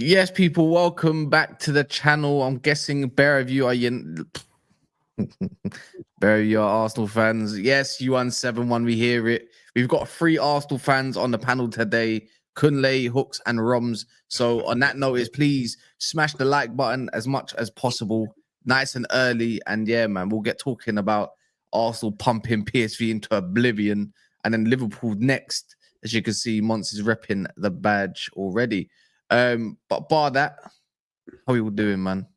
Yes, people, welcome back to the channel. I'm guessing Bear of you are Bear of you are Arsenal fans. Yes, you won 7-1. We hear it. We've got 3 Arsenal fans on the panel today. Kunle, Hooks, and Roms. So on that notice, please smash the like button as much as possible, nice and early. And yeah, man, we'll get talking about Arsenal pumping PSV into oblivion, and then Liverpool next. As you can see, Mons is repping the badge already. But bar that, how are you all doing, man?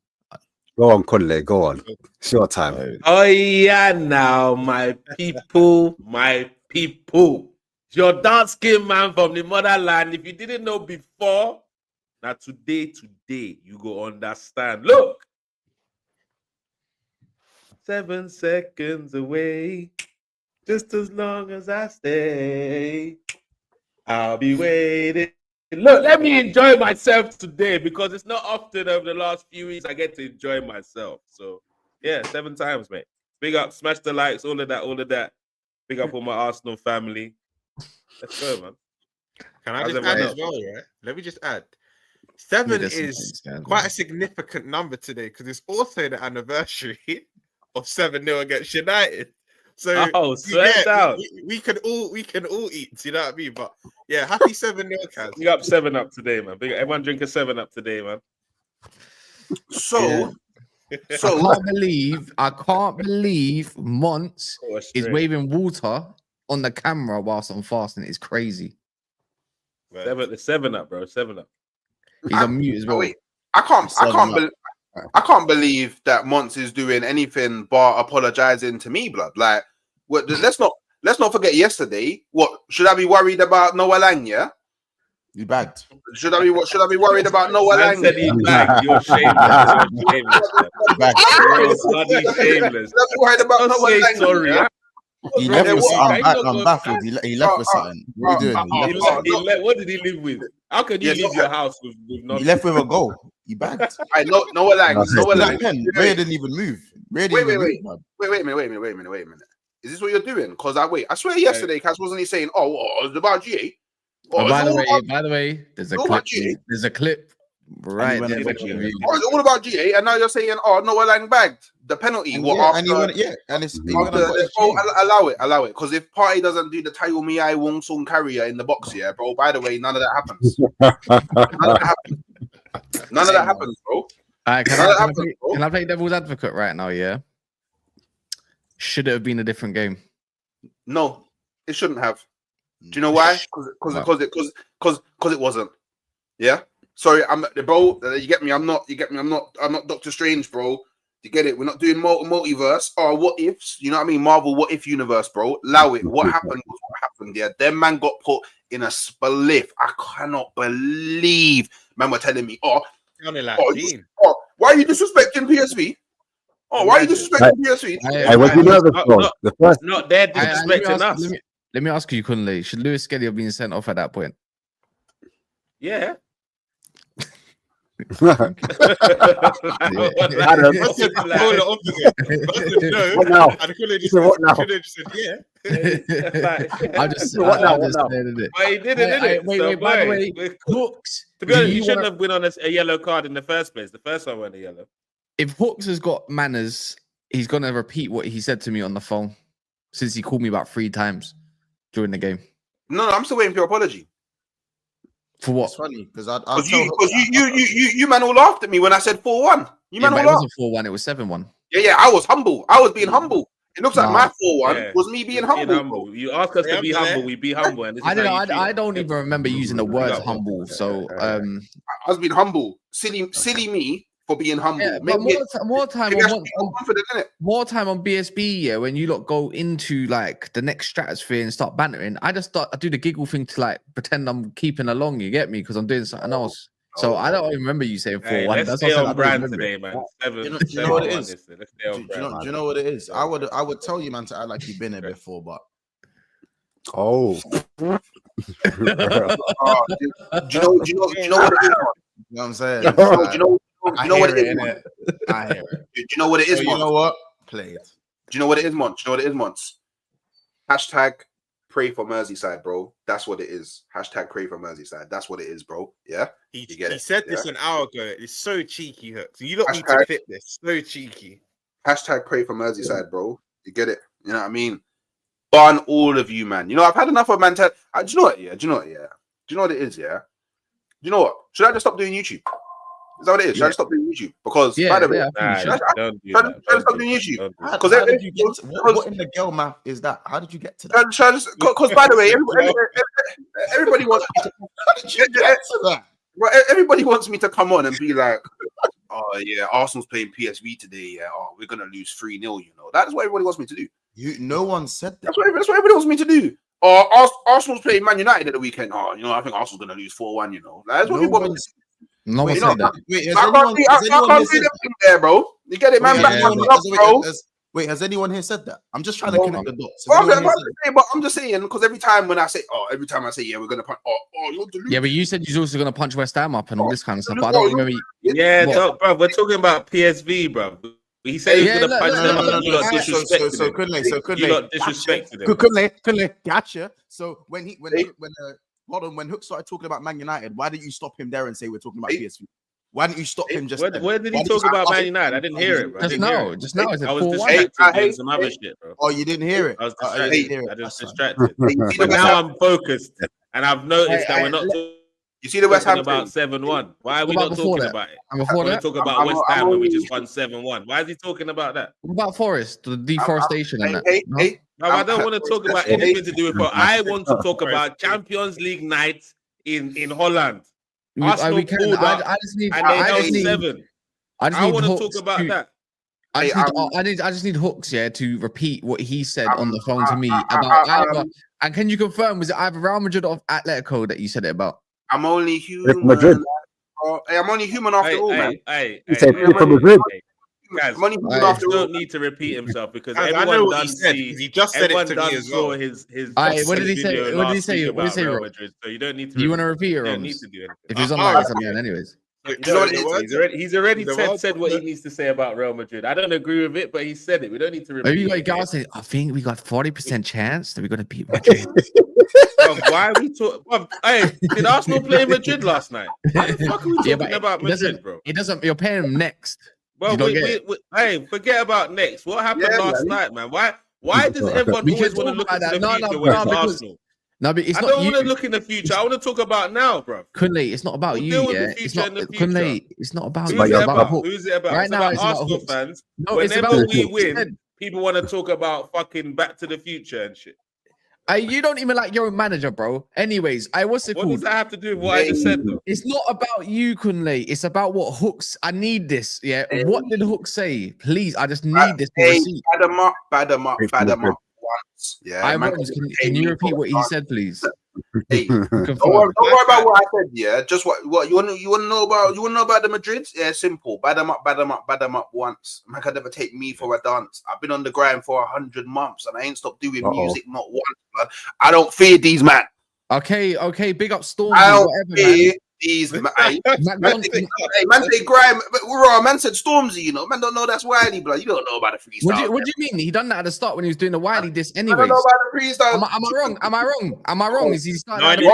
Go on, Kunle, go on. It's your time. Oh yeah, now my people, my people. Your dark skin man from the motherland. If you didn't know before, now today, you go understand. Look, 7 seconds away, just as long as I stay, I'll be waiting. Look, let me enjoy myself today because it's not often over the last few weeks I get to enjoy myself. So, yeah, 7 times, mate. Big up, smash the likes, all of that. Big up all my Arsenal family. Let's go, man. Can I just add as well, yeah? Let me just add. 7 is quite a significant number today because it's also the anniversary of 7-0 against United. So we can all eat, you know what I mean? But yeah, happy 7-0, Kaz. You got 7 up today, man. Everyone drink a 7 up today, man. So I can't believe Mons is waving water on the camera whilst I'm fasting. It's crazy. The 7 up, bro. 7 up. He's on mute as well. Wait, I can't believe that Mons is doing anything but apologizing to me, blood. Like, let's not forget yesterday. What should I be worried about Noah Lang? Yeah, you bagged. Should I be worried about Noah Lang? Said he bagged. You're shameless. You're shameless. Should I be worried about Noah Lang? Sorry. Yeah? He left with something. I'm baffled. He left with something. What are you doing? What did he live with? How can you leave your house with nothing? He left with a goal. He bagged. I know Noah Lang. Ray didn't even move. Wait a minute. Is this what you're doing? Because I swear yesterday, Cass, wasn't he saying, "Oh, what, it was about GA"? By the way, there's a clip. There's a clip right there. It's all about GA, and now you're saying, "Oh, Noah Lang bagged the penalty." And it's allow it. Because if Partey doesn't do the Tayo Miai Wong Song carrier in the box, yeah, bro. By the way, none of that happens. None of that happens, bro. Can I play devil's advocate right now? Yeah. Should it have been a different game? No, it shouldn't have. Do you know why? Because it wasn't. Yeah. Sorry, I'm bro. You get me? I'm not Doctor Strange, bro. You get it? We're not doing multiverse or what ifs. You know what I mean? Marvel what if universe, bro. Allow it. What happened was what happened. Yeah, them man got put in a spliff. I cannot believe man were telling me, why are you disrespecting PSV? Oh, why are you disrespecting PSV? I was nervous. Not they're disrespecting us. Let me ask you, Kunle. Should Lewis Skelly have been sent off at that point? Yeah. Wait, by the way, Hooks. To be honest, he shouldn't have been on a yellow card in the first place. The first one went a yellow. If Hooks has got manners, he's gonna repeat what he said to me on the phone, since he called me about 3 times during the game. No, I'm still waiting for your apology. For what? It's funny because you man all laughed at me when I said 4-1. You man all laughed. It wasn't 4-1. It was 7-1. Yeah. I was humble. I was being humble. It looks like my 4-1 was me being humble. You asked us to be humble. We be humble. And I don't even remember using the word humble. So I was being humble. Silly me. For being humble, yeah, more time on BSB. Yeah, when you lot go into like the next stratosphere and start bantering, I do the giggle thing to like pretend I'm keeping along. You get me? Because I'm doing something else. So I don't even remember you saying 4-1. Let's stay on brand today, man. Do you know what it is? Do you know what it is? I would tell you, man, to act like you've been there before, but do you know what it is? You know what I'm saying? You know what it is, Mon? I hear it. Do you know what it is, Mon? You know what? Play it. Do you know what it is, Mon? Do you know what it is, Mon? Hashtag pray for Merseyside, bro. That's what it is. Hashtag pray for Merseyside. That's what it is, bro. Yeah. He said this an hour ago. It's so cheeky, Hooks. You don't need to fit this. So cheeky. Hashtag pray for Merseyside, bro. You get it? You know what I mean? Burn all of you, man. You know, I've had enough of man. Do you know what? Yeah. Do you know what? Yeah. Do you know what it is? Yeah. Do you know what? Should I just stop doing YouTube? Is that what it is? Should I just stop doing YouTube? Because by the way, should I stop doing YouTube? Because what in the girl math is that? How did you get to that? Because by the way, everybody wants. How did you get to that? Well, everybody wants me to come on and be like, "Oh yeah, Arsenal's playing PSV today. Yeah, oh we're gonna lose 3-0. You know, that's what everybody wants me to do. No one said that. That's what everybody wants me to do. Arsenal's playing Man United at the weekend. Oh, you know, I think Arsenal's gonna lose 4-1. You know, that's what people want me to do. No one said that. Wait, I can't see them thing there, bro. You get it, man. Has anyone here said that? I'm just trying to connect the dots. But I'm just saying because every time I say yeah, we're gonna punch. You're deluded. Yeah, but you said you're also gonna punch West Ham up and all this kind of stuff. But I don't remember. Yeah, bro, we're talking about PSV, bro. He said he's gonna punch them up. You lot disrespected him. You lot disrespected him. Couldn't gotcha. So when Hook started talking about Man United, why didn't you stop him there and say we're talking about PSV? Why didn't you stop him just where did he talk about Man United? I didn't hear it, bro. Just now. I was distracted doing some other shit, bro. Oh, you didn't hear it? I was distracted. I was distracted. But now I'm focused, and I've noticed that we're not you see the West Ham about 7-1. Why are we not talking about it? And before that, talk about West Ham when we just won 7-1. Why is he talking about that? What about Forest, the deforestation and that? No, I don't want to talk about anything to do with it. I want to talk about Champions League night in Holland. Arsenal pulled up and they held 7. I want to talk about that. I just need Hooks, yeah, to repeat what he said on the phone to me about either. And can you confirm, was it either Real Madrid or Atletico that you said it about? I'm only human. I'm only human after all, man. Guys, you don't need to repeat himself because everyone done see. He just said it to me as well. His what did he say? What did he say? What did he say? Real Madrid, so you don't need to. You want to repeat it? You don't need to do anything. If he's on like something, anyways. He's already said what he needs to say about Real Madrid. I don't agree with it, but he said it. We don't need to repeat. Maybe guys say, I think we got 40% chance that we're gonna beat Madrid. Why are we talking? Hey, did Arsenal play Madrid last night? Why the fuck are we talking about Madrid, bro? It doesn't. You're paying them next. Well, hey, forget about next. What happened last night, man? Why does everyone always want to look into the future when it's Arsenal? No, but I don't want to look in the future. I want to talk about now, bro. Kunle, it's not about you, yeah. It's not Kunle, it's not about you. Who's it about? Right now, it's about Arsenal fans. No, whenever we win, people want to talk about fucking Back to the Future and shit. You don't even like your own manager, bro. Anyways, what does that have to do with what I just said, though? It's not about you, Kunle. It's about what Hooks. I need this. Yeah. What did Hooks say? Please, I just need this. Bad them up once. Yeah. Can you repeat what he said, please? Hey, don't worry about what I said. Yeah, just what you want to know about. You want to know about the Madrids? Yeah, simple. Bad them up once. Man can never take me for a dance. I've been on the grind for 100 months and I ain't stopped doing music not once. Man. I don't fear these man. Okay. Big up Storm. I don't fear these man. Man say grime. Man said Stormzy. You know, man don't know that's Wiley, blood. You don't know about the freestyle. What do you mean? He done that at the start when he was doing the Wiley diss. Anyways, I don't know about the freestyle. Am I wrong? Is he starting? No, you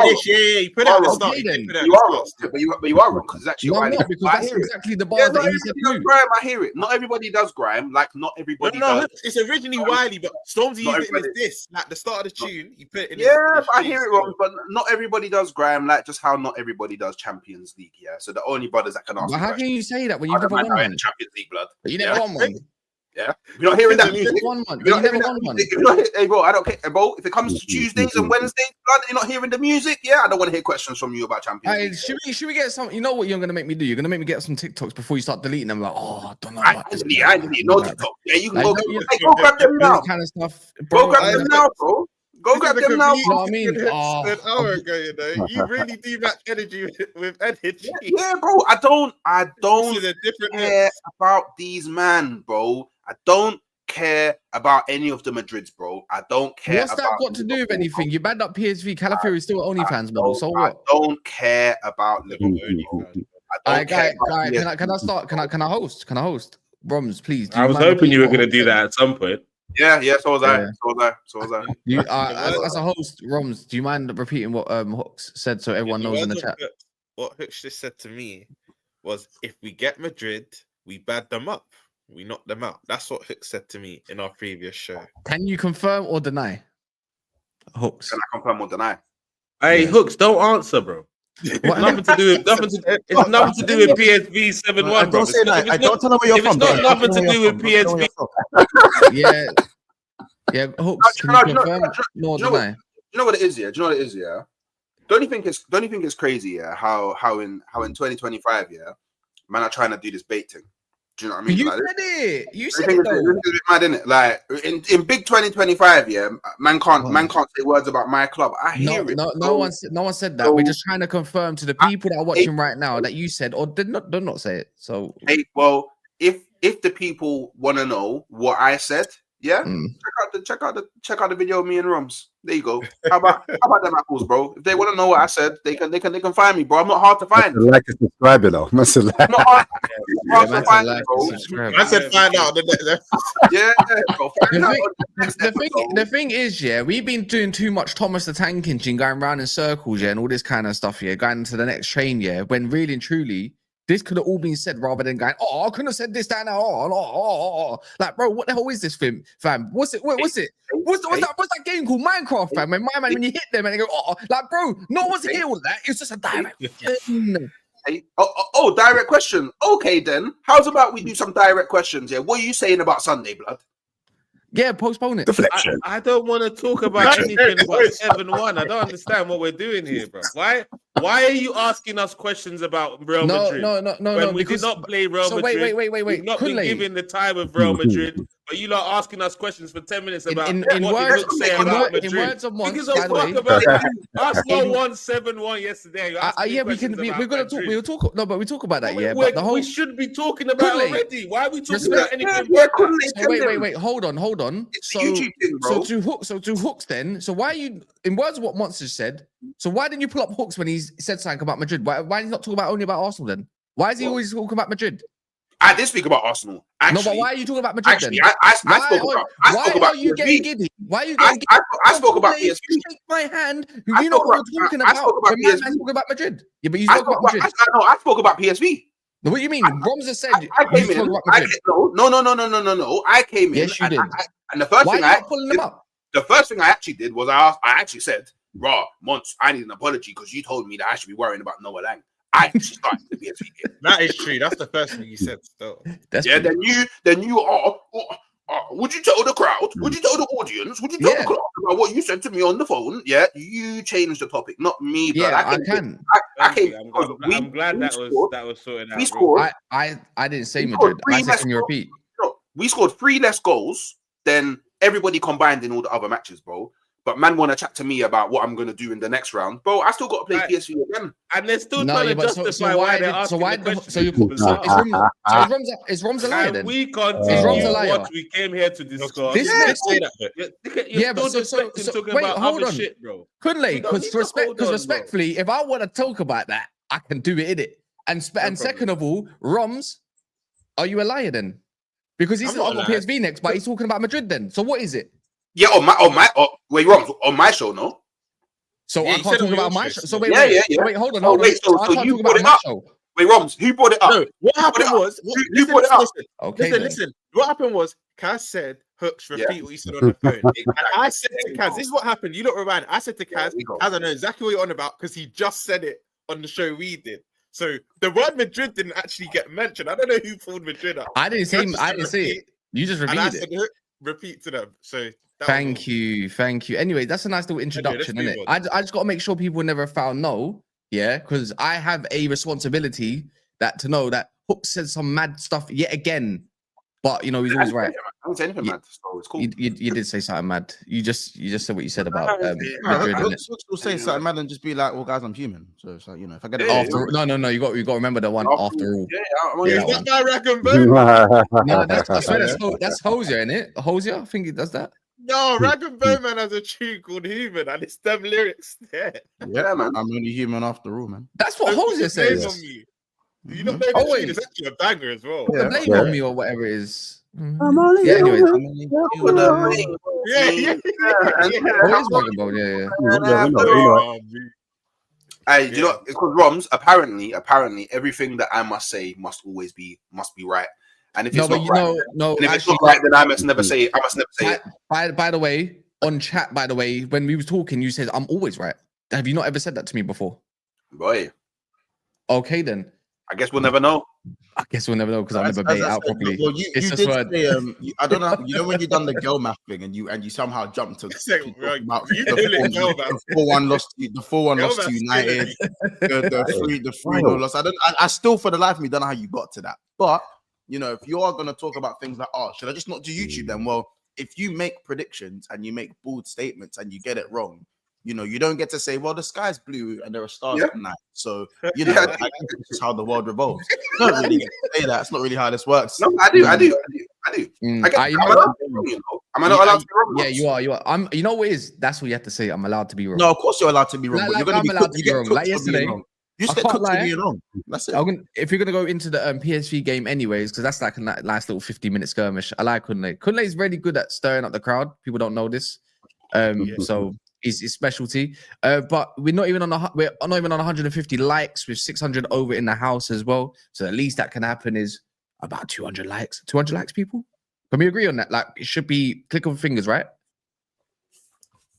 put it at the start. You are wrong, but you are wrong because it's actually Wiley. Because that's exactly the bars that he said. Grime, I hear it. Not everybody does grime. Like not everybody. No, it's originally Wiley, but Stormzy used it in his diss. Like the start of the tune, he put it in. Yeah, I hear it wrong, but not everybody does grime. Like just how not everybody does Champions League. Yeah, so the only brothers that can ask. But how can you say that when you've never won one? Champions League, blood. But you never won one. Yeah, you're not hearing that music. You never won one. Hey, bro, I don't care, bro. If it comes to Tuesdays and Wednesdays, blood, you're not hearing the music. Yeah, I don't want to hear questions from you about Champions League. Should we get some? You know what you're gonna make me do? You're gonna make me get some TikToks before you start deleting them. Like, I don't know. I delete no TikTok. Yeah, you can go grab them now. Kind of stuff. Go grab them now, bro. Go grab them now. You know what I mean? An hour ago, you know, you really do match energy with energy. Yeah, bro. I don't care about these man, bro. I don't care about any of the Madrids, bro. I don't care. What's that got to do with anything? You banned up PSV. Calafiori is still an OnlyFans model. So what? I don't care about Liverpool. Can I host? Roms, please. I was hoping you were going to do that at some point. Yeah, so was I. So was I. You as a host, Roms, do you mind repeating what Hooks said so everyone knows in the chat? What Hooks just said to me was, if we get Madrid, we bad them up. We knock them out. That's what Hooks said to me in our previous show. Can you confirm or deny? Hooks. Can I confirm or deny? Hey, Hooks, don't answer, bro. It's nothing to do with PSV 7-1, bro. Don't say that. I don't tell them where you're from. It's got nothing to do with PSV. Yeah. Hooks, can you confirm or deny? You know what it is, yeah. Don't you think it's crazy, yeah? How in 2025, yeah, man are trying to do this bait thing. Do you know what I mean? You like, said it. You said it though. It's a bit mad, isn't it? Like in big 2025, yeah, man can't say words about my club. I hear it. No one said that. We're just trying to confirm to the people that are watching right now that you said or did not say it. So well, if the people want to know what I said, yeah, check out the video of me and Rums. There you go. How about them apples, bro? If they want to know what I said, they can find me, bro. I'm not hard to find. Like and subscribe, you know. Not hard to find, bro. I said find out the next. The thing is, yeah, we've been doing too much Thomas the Tank Engine, going around in circles, yeah, and all this kind of stuff, yeah, going into the next train, yeah. When really and truly, this could have all been said rather than going, I couldn't have said this, that, now. Like, bro, what the hell is this film, fam? What's it? What's that game called? Minecraft, fam? When you hit them and they go, like, bro, no one's hear all that. It's just a direct question. Direct question. Okay, then. How's about we do some direct questions here? What are you saying about Sunday, blood? Yeah, postpone it. Deflection. I don't want to talk about anything but 7-1. I don't understand what we're doing here, bro. Why are you asking us questions about Real Madrid? No. We did not play Real Madrid. Wait. We've not been given the time with Real Madrid, but you lot asking us questions for 10 minutes about what did say about Madrid. In words of months, by the way. Arsenal won 7-1 yesterday. We'll talk. No, but we talk about that. Yeah, but we should be talking about it already. Why are we talking about anything? Wait. Hold on. So to Hooks then. So why are you, in words of what Monster said? So why didn't you pull up Hooks when he said something about Madrid? Why did he not talk about only about Arsenal then? Why is he always talking about Madrid? I did speak about Arsenal. Actually, no, but why are you talking about Madrid then? I spoke about you PSV. getting giddy? Why are you getting giddy? I spoke about PSV. Shake my hand. You know what you're talking about. When man talking about Madrid. Yeah, but you spoke about Madrid. I spoke about PSV. No, what do you mean? Ramza said I came in. No. I came in. Yes, you did. And the first why thing are you not pulling them up? The first thing I actually did was I actually said, Mons, I need an apology because you told me that I should be worrying about Noah Lang. I actually started the PSV game. That is true. That's the first thing you said. Still. Yeah. True. Then you are. Would you tell the crowd? Would you tell the audience? Would you tell the crowd about what you said to me on the phone? Yeah, you changed the topic, not me. But yeah, I can. I'm glad that was sorted out. We scored. I didn't say Madrid. I said, can you repeat? No, we scored 3 less goals than everybody combined in all the other matches, bro. But man want to chat to me about what I'm going to do in the next round. Bro, I still got to play PSV again. And they're still trying to justify why they're asking the question. Is Roms a liar then? We continue what we came here to discuss. Yeah, but wait, hold on. Shit, bro. Kunle, because respectfully, if I want to talk about that, I can do it, innit? And second of all, Roms, are you a liar then? Because he's not got PSV next, but he's talking about Madrid then. So what is it? Yeah, on my show, no. So I can't talk about my show. So wait, hold on. So you brought it up. Wait, Roms, who brought it up? No, what happened was who brought it up? Listen. What happened was Kaz said Hooks repeat what you said on the phone. And I said to Kaz, this is what happened. You don't rewind. I said to Kaz, Kaz, I know exactly what you're on about because he just said it on the show we did. So the word Madrid didn't actually get mentioned. I don't know who pulled Madrid up. I didn't say it. You just repeated it. Repeat to them. So thank you. Anyway, that's a nice little introduction, isn't it? I just got to make sure people never found because I have a responsibility to know that Hook said some mad stuff yet again, but he's always right. I didn't say anything mad, so it's cool. You did say something mad. You just said what you said about Madrid. Hooks will say something mad and just be like, "Well, guys, I'm human." So it's like if I get it after. No, you got to remember the one after all. Is that my reckon, bro? No, that's Hosier, isn't it? Hosier, I think he does that. No, Rag Bowman has a tune called Human, and it's them lyrics there. Yeah, man. I'm only human after all, man. That's what Hosier says. You don't know the tune. It's actually a banger as well. Put the blame on me or whatever it is. I'm only Yeah, anyways. Yeah. Oh, it's Dragon Ball, yeah. we know. Hey, do you know? Because Roms apparently everything that I must say must be right. And if it's not right, then I must never say it. I must never say it. By the way, on chat, when we was talking, you said I'm always right. Have you not ever said that to me before? Boy. Okay, then. I guess we'll never know. I guess we'll never know because I'll never bait out properly. Well, you did say, I don't know. You know when you done the girl math thing and you somehow jumped to about the 4-1 loss to United, the 3-0 loss. I still for the life of me don't know how you got to that. But you know, if you are gonna talk about things like, oh, should I just not do YouTube then? Well, if you make predictions and you make bold statements and you get it wrong, you know, you don't get to say, well, the sky's blue and there are stars at night. So, you know, I guess this is how the world revolves. You don't really get to say that. It's not really how this works. No, I do. I guess, am I not allowed to be wrong? Yeah, you are. You know what it is? That's what you have to say. I'm allowed to be wrong. No, of course you're allowed to be wrong. But you're going to be allowed to be wrong. Like yesterday. You just get cooked for being wrong. That's it. If you're going to go into the PSV game anyways, because that's like a nice little 50-minute skirmish. I like Kunle. Kunle is really good at stirring up the crowd. People don't know this. So... Is specialty, but we're not even on 150 likes with 600 over in the house as well. So the least that can happen is about 200 likes. 200 likes, people. Can we agree on that? Like it should be click of fingers, right?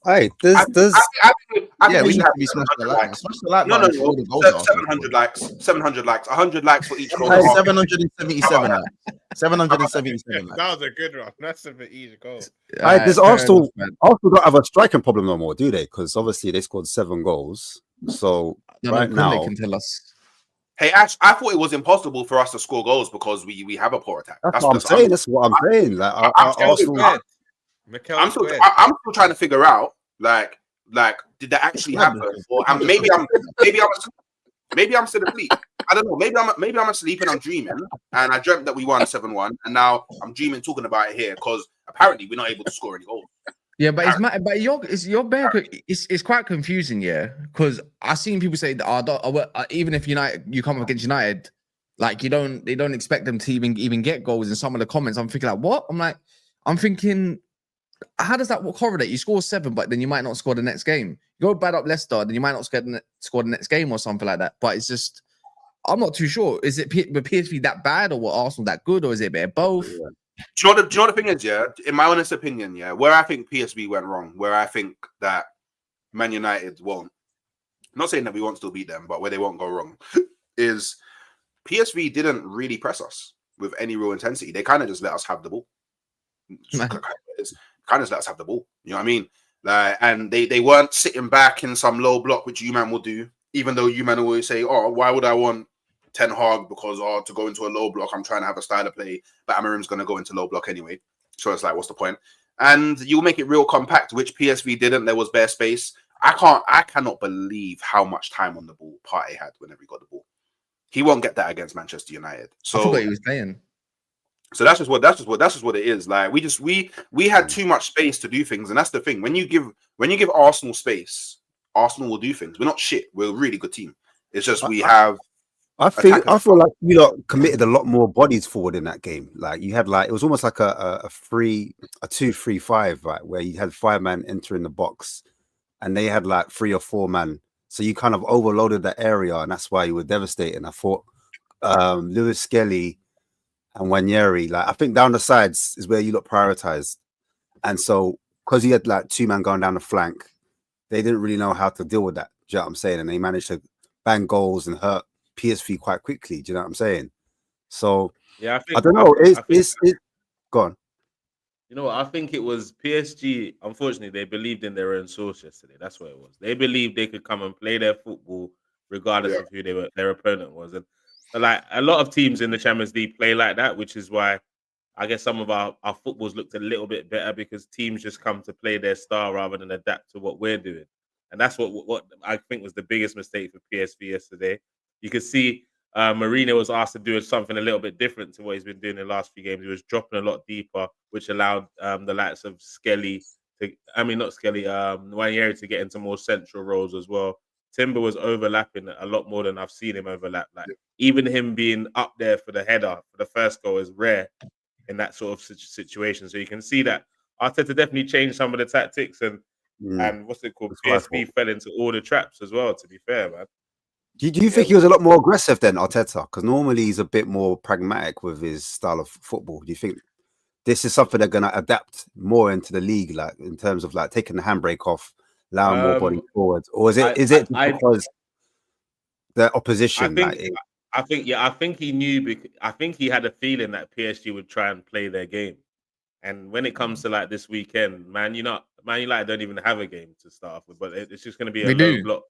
Hey, we should be smashing the like. Smash the like. No. 700 likes. 700 likes. 100 likes for each goal. 777 likes. 777 likes. That was a good one. That's a bit easy goal. Does Arsenal don't have a striking problem no more, do they? Because obviously they scored 7 goals. So right now, they can tell us. Hey Ash, I thought it was impossible for us to score goals because we have a poor attack. That's what I'm saying. That's what I'm saying. Like Arsenal. I'm still trying to figure out like did that actually happen? Or maybe I'm still asleep. I don't know. Maybe I'm asleep and I'm dreaming, and I dreamt that we won 7-1, and now I'm dreaming talking about it here because apparently we're not able to score any goals. Yeah, but it's quite confusing, yeah. Because I've seen people say that even if you come up against United, like they don't expect them to even get goals. In some of the comments, I'm thinking like, what? I'm thinking, how does that correlate? You score 7, but then you might not score the next game. You go bad up Leicester, then you might not score the next game or something like that. But it's just, I'm not too sure. Is it PSV that bad, or what Arsenal that good, or is it a bit of both? Yeah. Do you know what the thing is, yeah? In my honest opinion, yeah, where I think PSV went wrong, where I think that Man United won't, I'm not saying that we won't still beat them, but where they won't go wrong, is PSV didn't really press us with any real intensity. They kind of just let us have the ball. Kind of let us have the ball. You know what I mean? And they weren't sitting back in some low block, which you man will do, even though you man always say, oh, why would I want Ten Hag because to go into a low block, I'm trying to have a style of play, but Amarim's going to go into low block anyway. So it's like, what's the point? And you'll make it real compact, which PSV didn't. There was bare space. I cannot believe how much time on the ball Partey had whenever he got the ball. He won't get that against Manchester United. So I forgot he was playing. So that's just what it is. Like we had too much space to do things, and that's the thing. When you give Arsenal space, Arsenal will do things. We're not shit. We're a really good team. It's just I feel like you lot committed a lot more bodies forward in that game. Like you had it was almost like a 2-3-5, right, where you had 5 man entering the box, and they had like 3 or 4 man. So you kind of overloaded that area, and that's why you were devastating. I thought Lewis Skelly and Wanyeri, I think down the sides is where you lot prioritized. And so because you had 2 man going down the flank, they didn't really know how to deal with that. Do you know what I'm saying? And they managed to bang goals and hurt PSV quite quickly. Do you know what I'm saying? So yeah, I don't know. It's gone. You know what? I think it was PSG. Unfortunately, they believed in their own source yesterday. That's what it was. They believed they could come and play their football regardless of who their opponent was. And a lot of teams in the Champions League play like that, which is why I guess some of our footballs looked a little bit better because teams just come to play their style rather than adapt to what we're doing. And that's what I think was the biggest mistake for PSV yesterday. You could see Mourinho was asked to do something a little bit different to what he's been doing in the last few games. He was dropping a lot deeper, which allowed the likes of Wanyeri to get into more central roles as well, Timber was overlapping a lot more than I've seen him overlap. Like even him being up there for the header for the first goal is rare in that sort of situation. So you can see that Arteta definitely changed some of the tactics and what's it called? PSV fell into all the traps as well. To be fair, man. Do you think he was a lot more aggressive than Arteta? Because normally he's a bit more pragmatic with his style of football. Do you think this is something they're going to adapt more into the league, like in terms of like taking the handbrake off, allowing more body forwards, or is it because the opposition? I think he knew. I think he had a feeling that PSG would try and play their game. And when it comes to like this weekend, Man United don't even have a game to start off with, but it's just going to be a low block.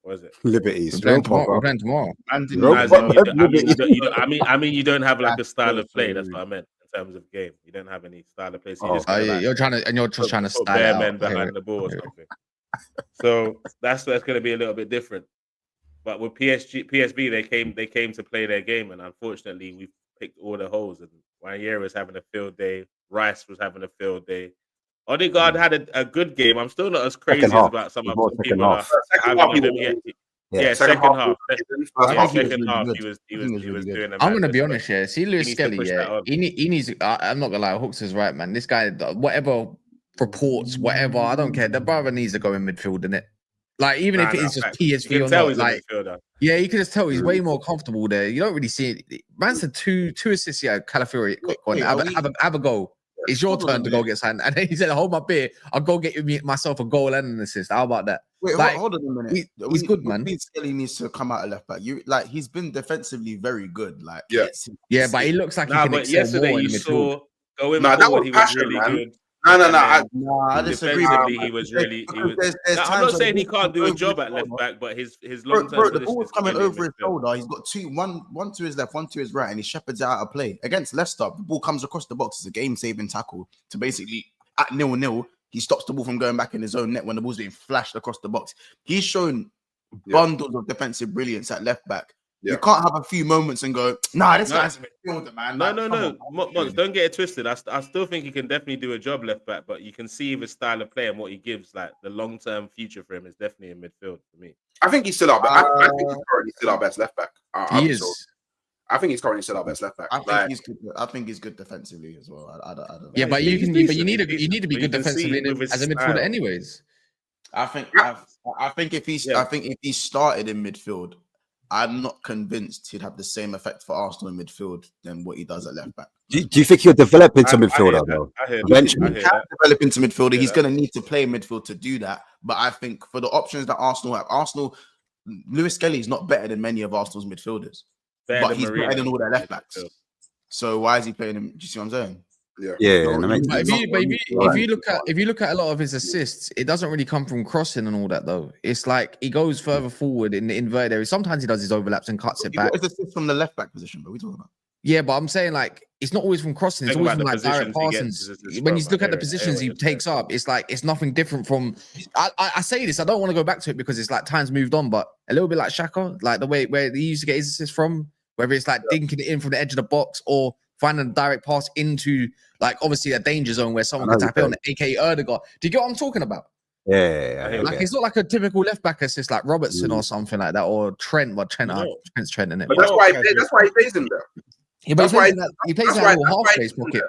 What is it? Liberties. We're playing tomorrow. I mean, you don't have like a style of play. That's what I meant in terms of game. You don't have any style of play. So you're trying to put bare men behind the ball or something. So that's going to be a little bit different. But with PSV, they came to play their game, and unfortunately, we picked all the holes. And Wanyera was having a field day. Rice was having a field day. Odegaard had a good game. I'm still not as crazy as about some of the people are having him yet. Second half. Second half, he was doing. I'm gonna be honest, See Lewis Skelly, he needs. I'm not gonna lie, Hooks is right, man. This guy, whatever reports, whatever, I don't care. The brother needs to go in midfield, innit? Like even if it's just PSV or not, like you can just tell he's way more comfortable there. You don't really see it. Man said two assists. Yeah, Calafiori, quick one. Have a go. It's your turn to go get signed. And then he said, hold my beer. I'll go get myself a goal and an assist. How about that? Wait, hold on a minute. He's good, man. Skelly needs to come out of left back. He's been defensively very good. Like, but he looks like he can excel yesterday more you in saw going forward, he was really good. I disagree. Defensively, he was really. I'm not saying he can't do a job at left back, but his long term. The ball's coming over his shoulder. He's got one to his left, one to his right, and he shepherds out of play against Leicester. The ball comes across the box. It's a game-saving tackle to basically at 0-0. He stops the ball from going back in his own net when the ball's being flashed across the box. He's shown bundles of defensive brilliance at left back. You can't have a few moments and go, this guy's a midfielder, man. No. Mons, don't get it twisted. I still think he can definitely do a job left back, but you can see his style of play and what he gives. Like the long term future for him is definitely in midfield for me. I think he's still our best. I think he's currently still our best left back. He is. I think he's currently still our best left back. I think he's good defensively as well. I don't know. Yeah, but you need to be good defensively as a midfielder, anyways. I think if he started in midfield, I'm not convinced he'd have the same effect for Arsenal in midfield than what he does at left back. Do you think he'll develop into midfielder though? Eventually, he can develop into midfielder. He's going to need to play midfield to do that. But I think for the options that Arsenal have, Lewis Skelly is not better than many of Arsenal's midfielders, but he's better than all their left backs. So why is he playing him? Do you see what I'm saying? If you look at a lot of his assists, it doesn't really come from crossing and all that though. It's like he goes further forward in the inverted area. Sometimes he does his overlaps and cuts it back. It's assist from the left back position, but we talking about. Yeah, but I'm saying like it's not always from crossing. It's always from like direct passing. When you look at the positions he takes up, it's like it's nothing different from. I say this. I don't want to go back to it because it's like times moved on, but a little bit like Xhaka, like the way where he used to get his assists from, whether it's like dinking it in from the edge of the box or finding a direct pass into like obviously a danger zone where someone can tap it on, aka Erdegaard. Do you get what I'm talking about? Yeah. Like it's not like a typical left back assist like Robertson or something like that, or Trent. Well, Trent's Trent in it. But that's why he plays him there. Yeah, but he plays that little half space pocket.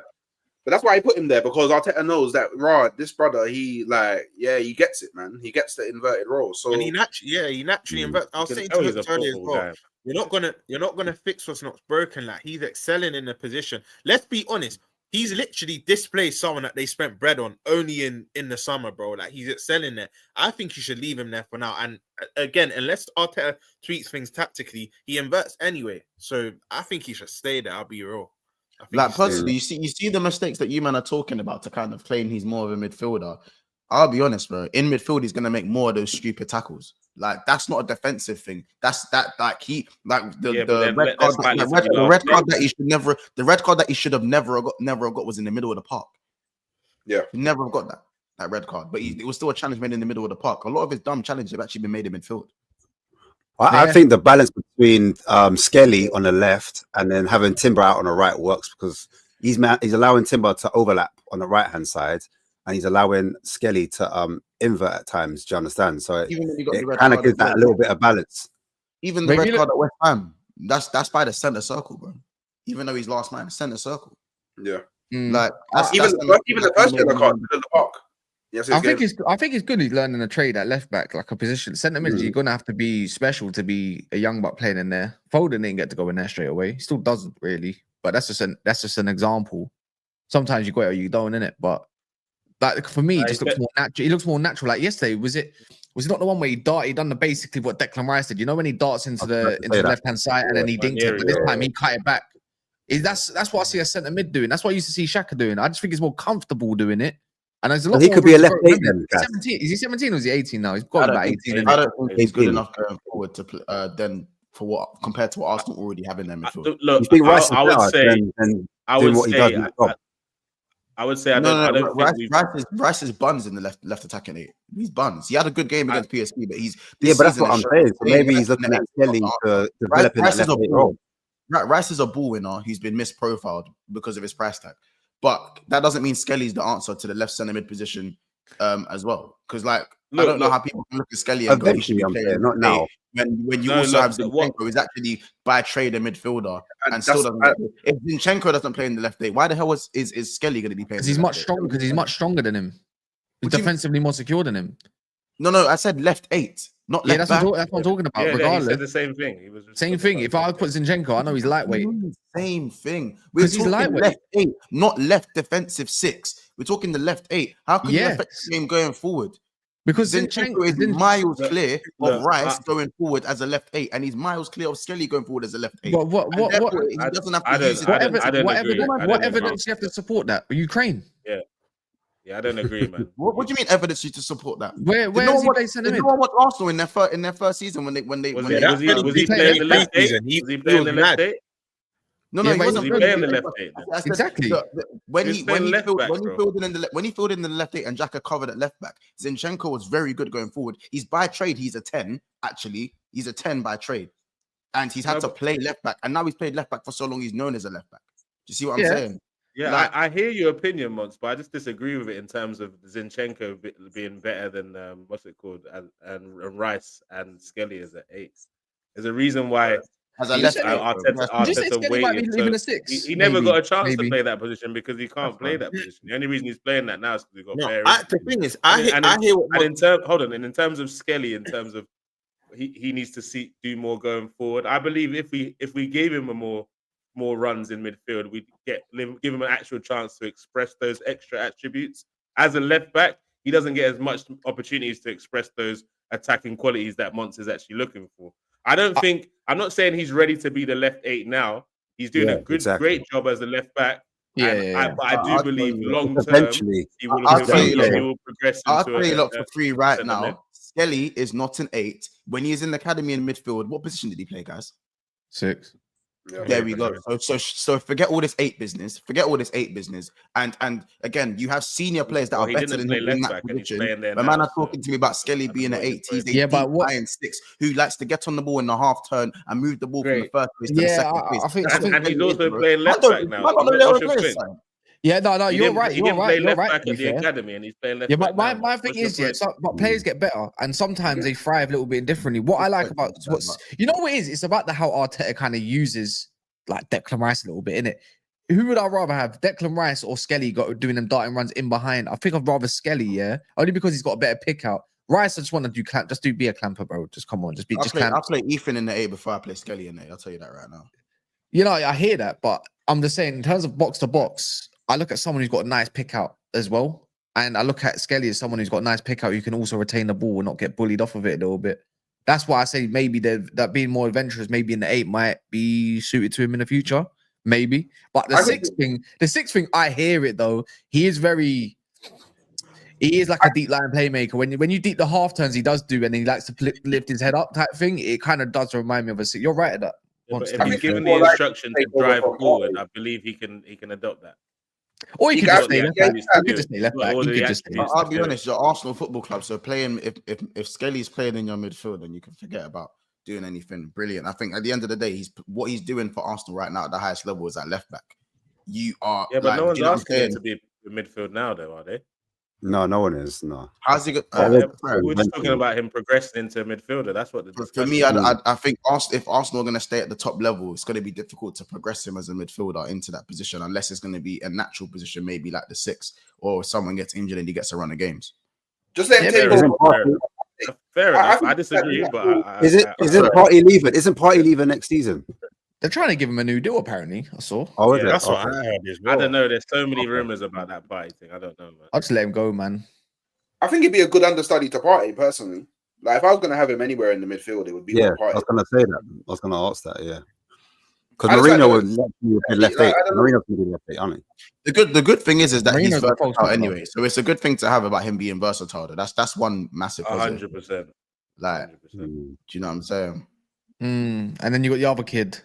But that's why he put him there, because Arteta knows that this brother, he gets it, man. He gets the inverted role. So and he naturally inverts. I was saying to him earlier as well. You're not gonna fix what's not broken. Like he's excelling in the position. Let's be honest. He's literally displaced someone that they spent bread on only in the summer, bro. Like he's excelling there. I think you should leave him there for now. And again, unless Arteta tweaks things tactically, he inverts anyway. So I think he should stay there. I'll be real. Like personally, you see the mistakes that you man are talking about to kind of claim he's more of a midfielder. I'll be honest, bro. In midfield, he's gonna make more of those stupid tackles. Like that's not a defensive thing. That's the red card that he should have never got was in the middle of the park. Yeah, he never got that red card, but it was still a challenge made in the middle of the park. A lot of his dumb challenges have actually been made in midfield. I think the balance between Skelly on the left and then having Timber out on the right works because he's allowing Timber to overlap on the right hand side, and he's allowing Skelly to invert at times. Do you understand? So Even when you got it the red kind of card gives as well, that a little bit of balance. even the red card at West Ham, that's by the center circle, bro. Even though he's last man, center circle. Yeah. Like even the first yellow card in the park. Yes, I think it's good he's learning a trade at left back, like a position. Centre mid, you're gonna have to be special to be a young buck playing in there. Foden didn't get to go in there straight away. He still doesn't really, but that's just an example. Sometimes you go or you don't, innit? But like for me, it just looks more natural. He looks more natural. Like yesterday, was it not the one where he done basically what Declan Rice did? You know when he darts into the left hand side and then he dinked it, but this time he cut it back. That's what I see a centre mid doing. That's what I used to see Xhaka doing. I just think he's more comfortable doing it. And there's a lot. He could be a left eight then. 17. Is he 17 or is he 18 now? He's got about 18. I don't think he's good enough going forward to play, then for what compared to what Arsenal already have in their midfield. Look, you think Rice I would say I don't think Rice is buns in the left attacking eight. He's buns. He had a good game against PSV, but he's but that's what I'm saying. So maybe he's looking at Skelly to develop in that left eight role. Rice is a ball winner. He's been misprofiled because of his price tag. But that doesn't mean Skelly's the answer to the left centre mid position as well. Because I don't know how people can look at Skelly and go, he should be playing not now. When you also have Zinchenko, who's actually by trade a midfielder and still doesn't. If Zinchenko doesn't play in the left eight, why the hell is Skelly going to be playing? Because he's much stronger. Because he's much stronger than him. He's defensively more secure than him. No, I said left eight, not left back. That's what I'm talking about. Regardless, he said the same thing. He was same thing. If I put Zinchenko, I know he's lightweight. Same thing. We're talking lightweight. Left eight, not left defensive six. We're talking the left eight. How can you affect the game going forward? Because Zinchenko is miles clear of Rice going forward as a left eight, and he's miles clear of Skelly going forward as a left eight. What he doesn't have to use it. What evidence do you have to support that? Ukraine. Yeah, I don't agree, man. What do you mean evidence to support that? Where is he based in the mid? No one watched Arsenal in their first season when they was he playing the left eight? Was he playing the left eight? No, he wasn't playing the left eight. Exactly. When he filled in the left eight and Xhaka covered at left back, Zinchenko was very good going forward. He's by trade. He's a 10. Actually, he's a 10 by trade, and he's had to play left back. And now he's played left back for so long. He's known as a left back. Do you see what I'm saying? Yeah, I hear your opinion, Mons, but I just disagree with it in terms of Zinchenko being better than and Rice and Skelly as an 8. There's a reason why Arteta waited. He never got a chance to play that position because he can't play that position. The only reason he's playing that now is because he got the thing is, in terms of Skelly, in terms of he needs to do more going forward. I believe if we gave him more runs in midfield, we give him an actual chance to express those extra attributes. As a left back, he doesn't get as much opportunities to express those attacking qualities that Mons is actually looking for. I'm not saying he's ready to be the left 8 now. He's doing a great job as a left back. But I do believe long term he will progress. I'll tell you for free right now. Skelly is not an 8. When he is in the academy in midfield, what position did he play, guys? 6. There we go. So forget all this 8 business. And again, you have senior players that are better than him in that position. The man are talking to me about Skelly being an 8. He's a deep 6 who likes to get on the ball in the half turn and move the ball from the first place to the second place. I think he's also playing left back now. Yeah, no, you're right. He didn't play left back at the academy, and he's playing left back. But my thing is, but players get better, and sometimes they thrive a little bit differently. What I like about what it is, it's about how Arteta kind of uses like Declan Rice a little bit, innit? Who would I rather have, Declan Rice or Skelly doing them darting runs in behind? I think I'd rather Skelly, only because he's got a better pick out. Rice, I just want to be a clamper, bro. Just come on, I'll play Ethan in the 8 before I play Skelly in the 8. I'll tell you that right now. You know, I hear that, but I'm just saying in terms of box to box, I look at someone who's got a nice pick out as well. And I look at Skelly as someone who's got a nice pick out who can also retain the ball and not get bullied off of it a little bit. That's why I say maybe that being more adventurous, maybe in the 8 might be suited to him in the future. Maybe. But the sixth thing, I hear it though. He is like a deep line playmaker. When you deep the half turns, he does do, and he likes to lift his head up type thing. It kind of does remind me of a 6. You're right at that. If he's given the instruction to drive forward, I believe he can adopt that. Or he could just stay left back. I'll be honest, you're Arsenal Football Club, so playing if Skelly's playing in your midfield, then you can forget about doing anything brilliant. I think at the end of the day, what he's doing for Arsenal right now at the highest level is at left back. But no one's asking him to be in midfield now, though, are they? No, no one is. No. How's he good? We're just talking about him progressing into a midfielder. That's what the for me. I think if Arsenal are going to stay at the top level, it's going to be difficult to progress him as a midfielder into that position, unless it's going to be a natural position, maybe like the 6, or someone gets injured and he gets a run of games. Just let him take over. Fair enough. I disagree, but isn't Party leaving? Isn't Party leaving next season? They're trying to give him a new deal, apparently. I saw. Oh, yeah, that's what I heard as well. I don't know. There's so many rumors about that Party thing. I don't know, man. I'll just let him go, man. I think it'd be a good understudy to Party, personally. Like, if I was going to have him anywhere in the midfield, it would be Party. I was going to say that. I was going to ask that, yeah. Because Mourinho would left 8. Mourinho's going to be left 8, aren't he? The good thing is that Marino's he's versatile anyway. So it's a good thing to have about him being versatile. That's one massive 100%. Like, do you know what I'm saying? And then you got the other kid.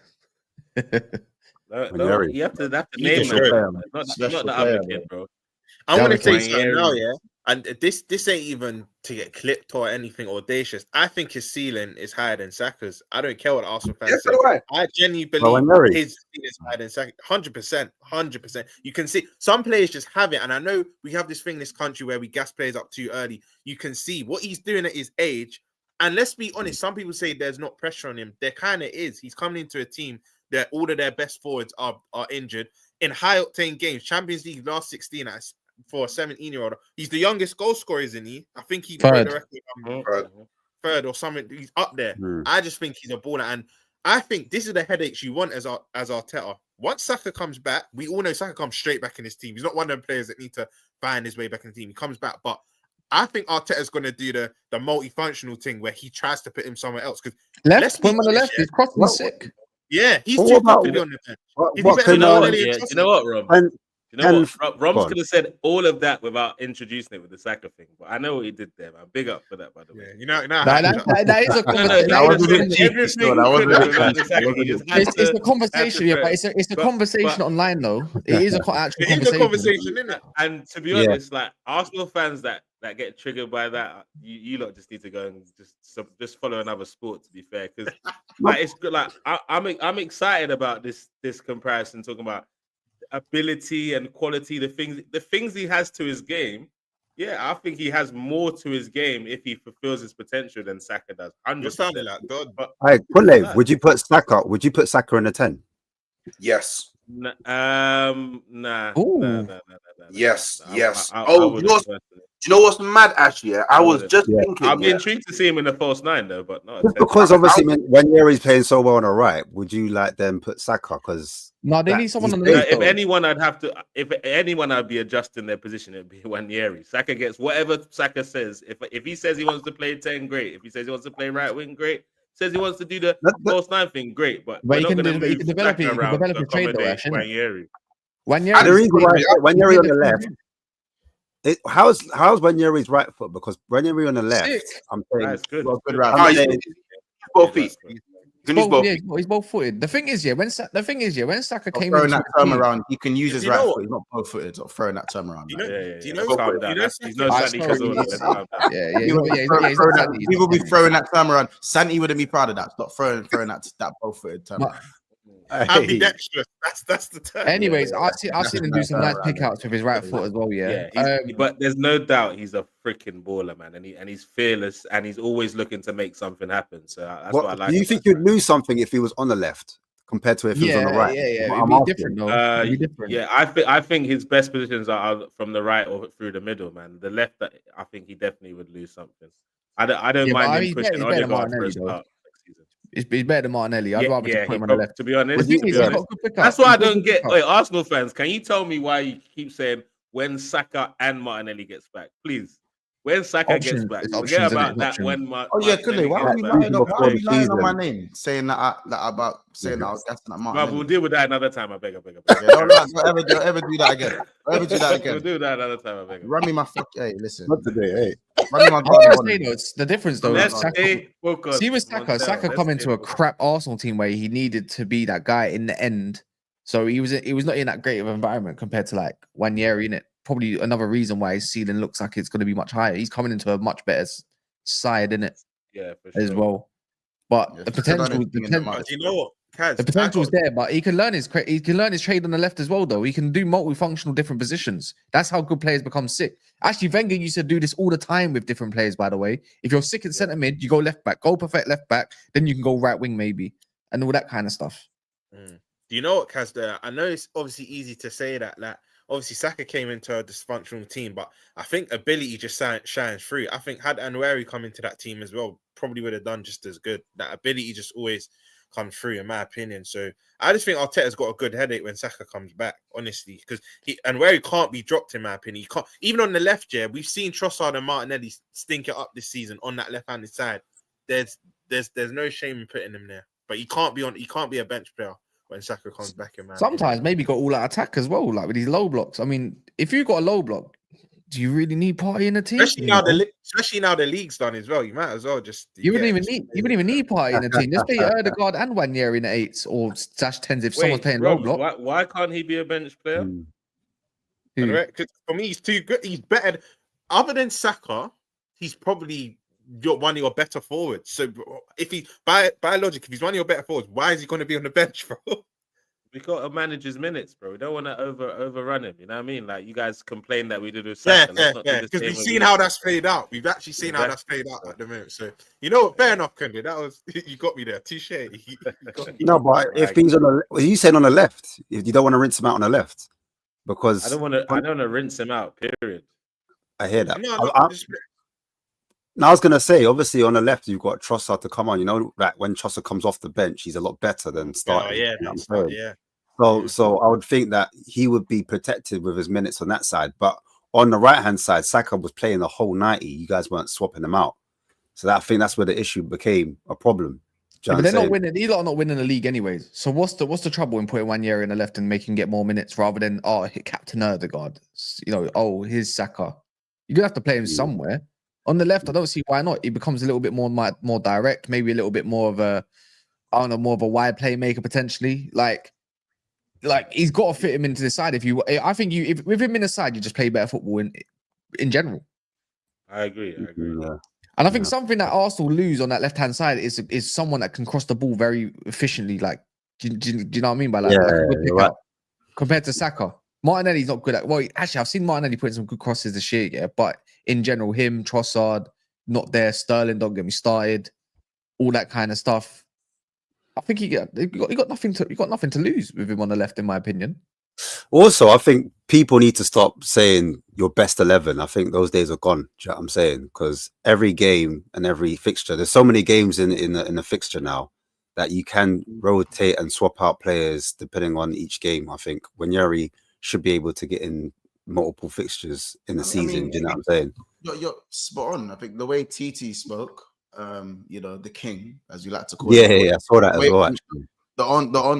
No, you have to name him. Not the other kid, bro. I'm going to say something now, yeah. And this ain't even to get clipped or anything audacious. I think his ceiling is higher than Saka's. I don't care what Arsenal fans say. I genuinely believe his ceiling is higher than Saka. 100%. You can see some players just have it. And I know we have this thing in this country where we gas players up too early. You can see what he's doing at his age. And let's be honest, some people say there's not pressure on him. There kind of is. He's coming into a team that all of their best forwards are injured in high-octane games. Champions League last 16 for a 17-year-old. He's the youngest goal scorer, isn't he? I think he broke the record. Third or something. He's up there. I just think he's a baller. And I think this is the headaches you want as Arteta. Once Saka comes back, we all know Saka comes straight back in his team. He's not one of them players that need to find his way back in the team. He comes back, but I think Arteta's going to do the multifunctional thing where he tries to put him somewhere else. Because put him on the left. He's crossing sick. Yeah, he's too good to be on the bench. You know what, Rob? Rob could have said all of that without introducing it with the Saka thing, but I know what he did there, man. Big up for that, by the way. That is a conversation. It's a conversation, yeah, but it's a conversation online, though. It is a actual conversation, isn't it? And to be honest, like Arsenal fans that get triggered by that, you lot just need to go and just follow another sport. To be fair, because like it's good. Like I'm excited about this comparison, talking about ability and quality, the things he has to his game. Yeah, I think he has more to his game if he fulfills his potential than Saka does. 100%. Like God. But Pulev, would you put Saka in a 10? Yes. Nah. Yes. Do you know what's mad, actually? I was just thinking. I'd be intrigued to see him in the false 9, though, but no. Because obviously, when Yeri's playing so well on the right, would you like them put Saka? Because they need someone on the left. If anyone, I'd be adjusting their position. It'd be Yeri. Saka gets whatever Saka says. If he says he wants to play 10, great. If he says he wants to play right wing, great. Says he wants to do the false 9 thing, great. But you can develop a trade, though, actually. When Yeri on the left. How's Wanyeri's right foot? Because Wanyeri on the left, I'm saying that's good. Both feet. He's both footed. The thing is, when Saka came throwing that term around, he can use his right foot. He's not both footed. Or throwing that term around. People be throwing that term around. Santi wouldn't be proud of that. Stop throwing that both footed term around. Ambidextrous. That's the term. Anyways, I've seen him do some nice pickouts with his right foot as well. But there's no doubt he's a freaking baller, man, and he's fearless, and he's always looking to make something happen. So that's what I like. Do you think you'd lose something if he was on the left compared to if he was on the right? It'd be different, though. It'd be different. Yeah, I think his best positions are from the right or through the middle, man. The left, I think he definitely would lose something. I don't mind him pushing Odegaard for a start. He's better than Martinelli. I'd rather just put him on the left. To be honest, that's why I don't get. Wait, Arsenal fans, can you tell me why you keep saying when Saka and Martinelli gets back, please? When Saka gets back, forget about that. When why are you lying on my name? Saying that about saying that I was gassing at Martinelli. We'll deal with that another time. I beg. Don't ever do that again. We'll do that another time. I beg. Run me my fuck. Hey, listen. Not today. Hey. Run me my. It's the difference though. See with Saka coming to a crap Arsenal team where he needed to be that guy in the end. So he was not in that great of an environment compared to like Wanyeri in it. Probably another reason why his ceiling looks like it's going to be much higher. He's coming into a much better side in it, for sure. as well. But the potential. Do you know what? The potential is there, but he can learn his trade on the left as well. Though he can do multifunctional different positions. That's how good players become sick. Actually, Wenger used to do this all the time with different players. By the way, if you're sick at centre mid, you go left back, go perfect left back, then you can go right wing maybe, and all that kind of stuff. Do you know what, Kaz? I know it's obviously easy to say that. Like, obviously, Saka came into a dysfunctional team, but I think ability just shines through. I think had Anwari come into that team as well, probably would have done just as good. That ability just always comes through, in my opinion. So I just think Arteta's got a good headache when Saka comes back, honestly, because Anwari can't be dropped, in my opinion. He can't, even on the left. Yeah, we've seen Trossard and Martinelli stink it up this season on that left-handed side. There's no shame in putting him there, but he can't be a bench player when Saka comes back, in my Sometimes opinion. maybe got all out attack as well, like with these low blocks. I mean, if you got a low block, do you really need Partey in the team? Especially now the league's done as well. You might as well just. You wouldn't even need Partey in the team. Just play Odegaard and Wanyeri in the 8s or /10s if someone's playing low block. Why can't he be a bench player? Because for me, he's too good. He's better. Other than Saka, he's probably one of your better forwards. So if he by logic, if he's one of your better forwards, why is he going to be on the bench, bro? We got to manage his minutes, bro. We don't want to overrun him. You know what I mean? Like, you guys complain that we did with Saka. Yeah. Because we've seen how that's played out. We've actually seen how that's played out at the moment. So you know what? Fair enough, Kendi. That was you got me there. Touche. No, but if he's on the, you saying on the left, if you don't want to rinse him out on the left, because I don't want to rinse him out. Period. I hear that. Now I was gonna say, obviously on the left you've got Trossard to come on. You know that when Trossard comes off the bench, he's a lot better than starting. Yeah. So I would think that he would be protected with his minutes on that side. But on the right hand side, Saka was playing the whole 90. You guys weren't swapping him out. So I think that's where the issue became a problem. But they're not winning. These lot are not winning the league anyways. So what's the trouble in putting Wanyeri in the left and making him get more minutes rather than hit Captain Odegaard? Here's Saka. You're gonna have to play him somewhere. On the left, I don't see why not. He becomes a little bit more direct, maybe a little bit more of a wide playmaker potentially. Like he's got to fit him into the side. If with him in the side, you just play better football in general. I agree. Yeah. And I think something that Arsenal lose on that left hand side is someone that can cross the ball very efficiently. Like, do you know what I mean by that? Compared to Saka. Martinelli's not good at. Well, actually, I've seen Martinelli putting some good crosses this year, yeah. But in general, him, Trossard, not there. Sterling, don't get me started. All that kind of stuff. I think he got nothing to lose with him on the left, in my opinion. Also, I think people need to stop saying your best 11. I think those days are gone. Do you know what I'm saying? Because every game and every fixture, there's so many games in the fixture now that you can rotate and swap out players depending on each game. I think Wanyeri should be able to get in multiple fixtures in the season. Do you know what I'm saying? You're spot on. I think the way TT spoke, the king, as you like to call it. Yeah, I saw that as well. Actually,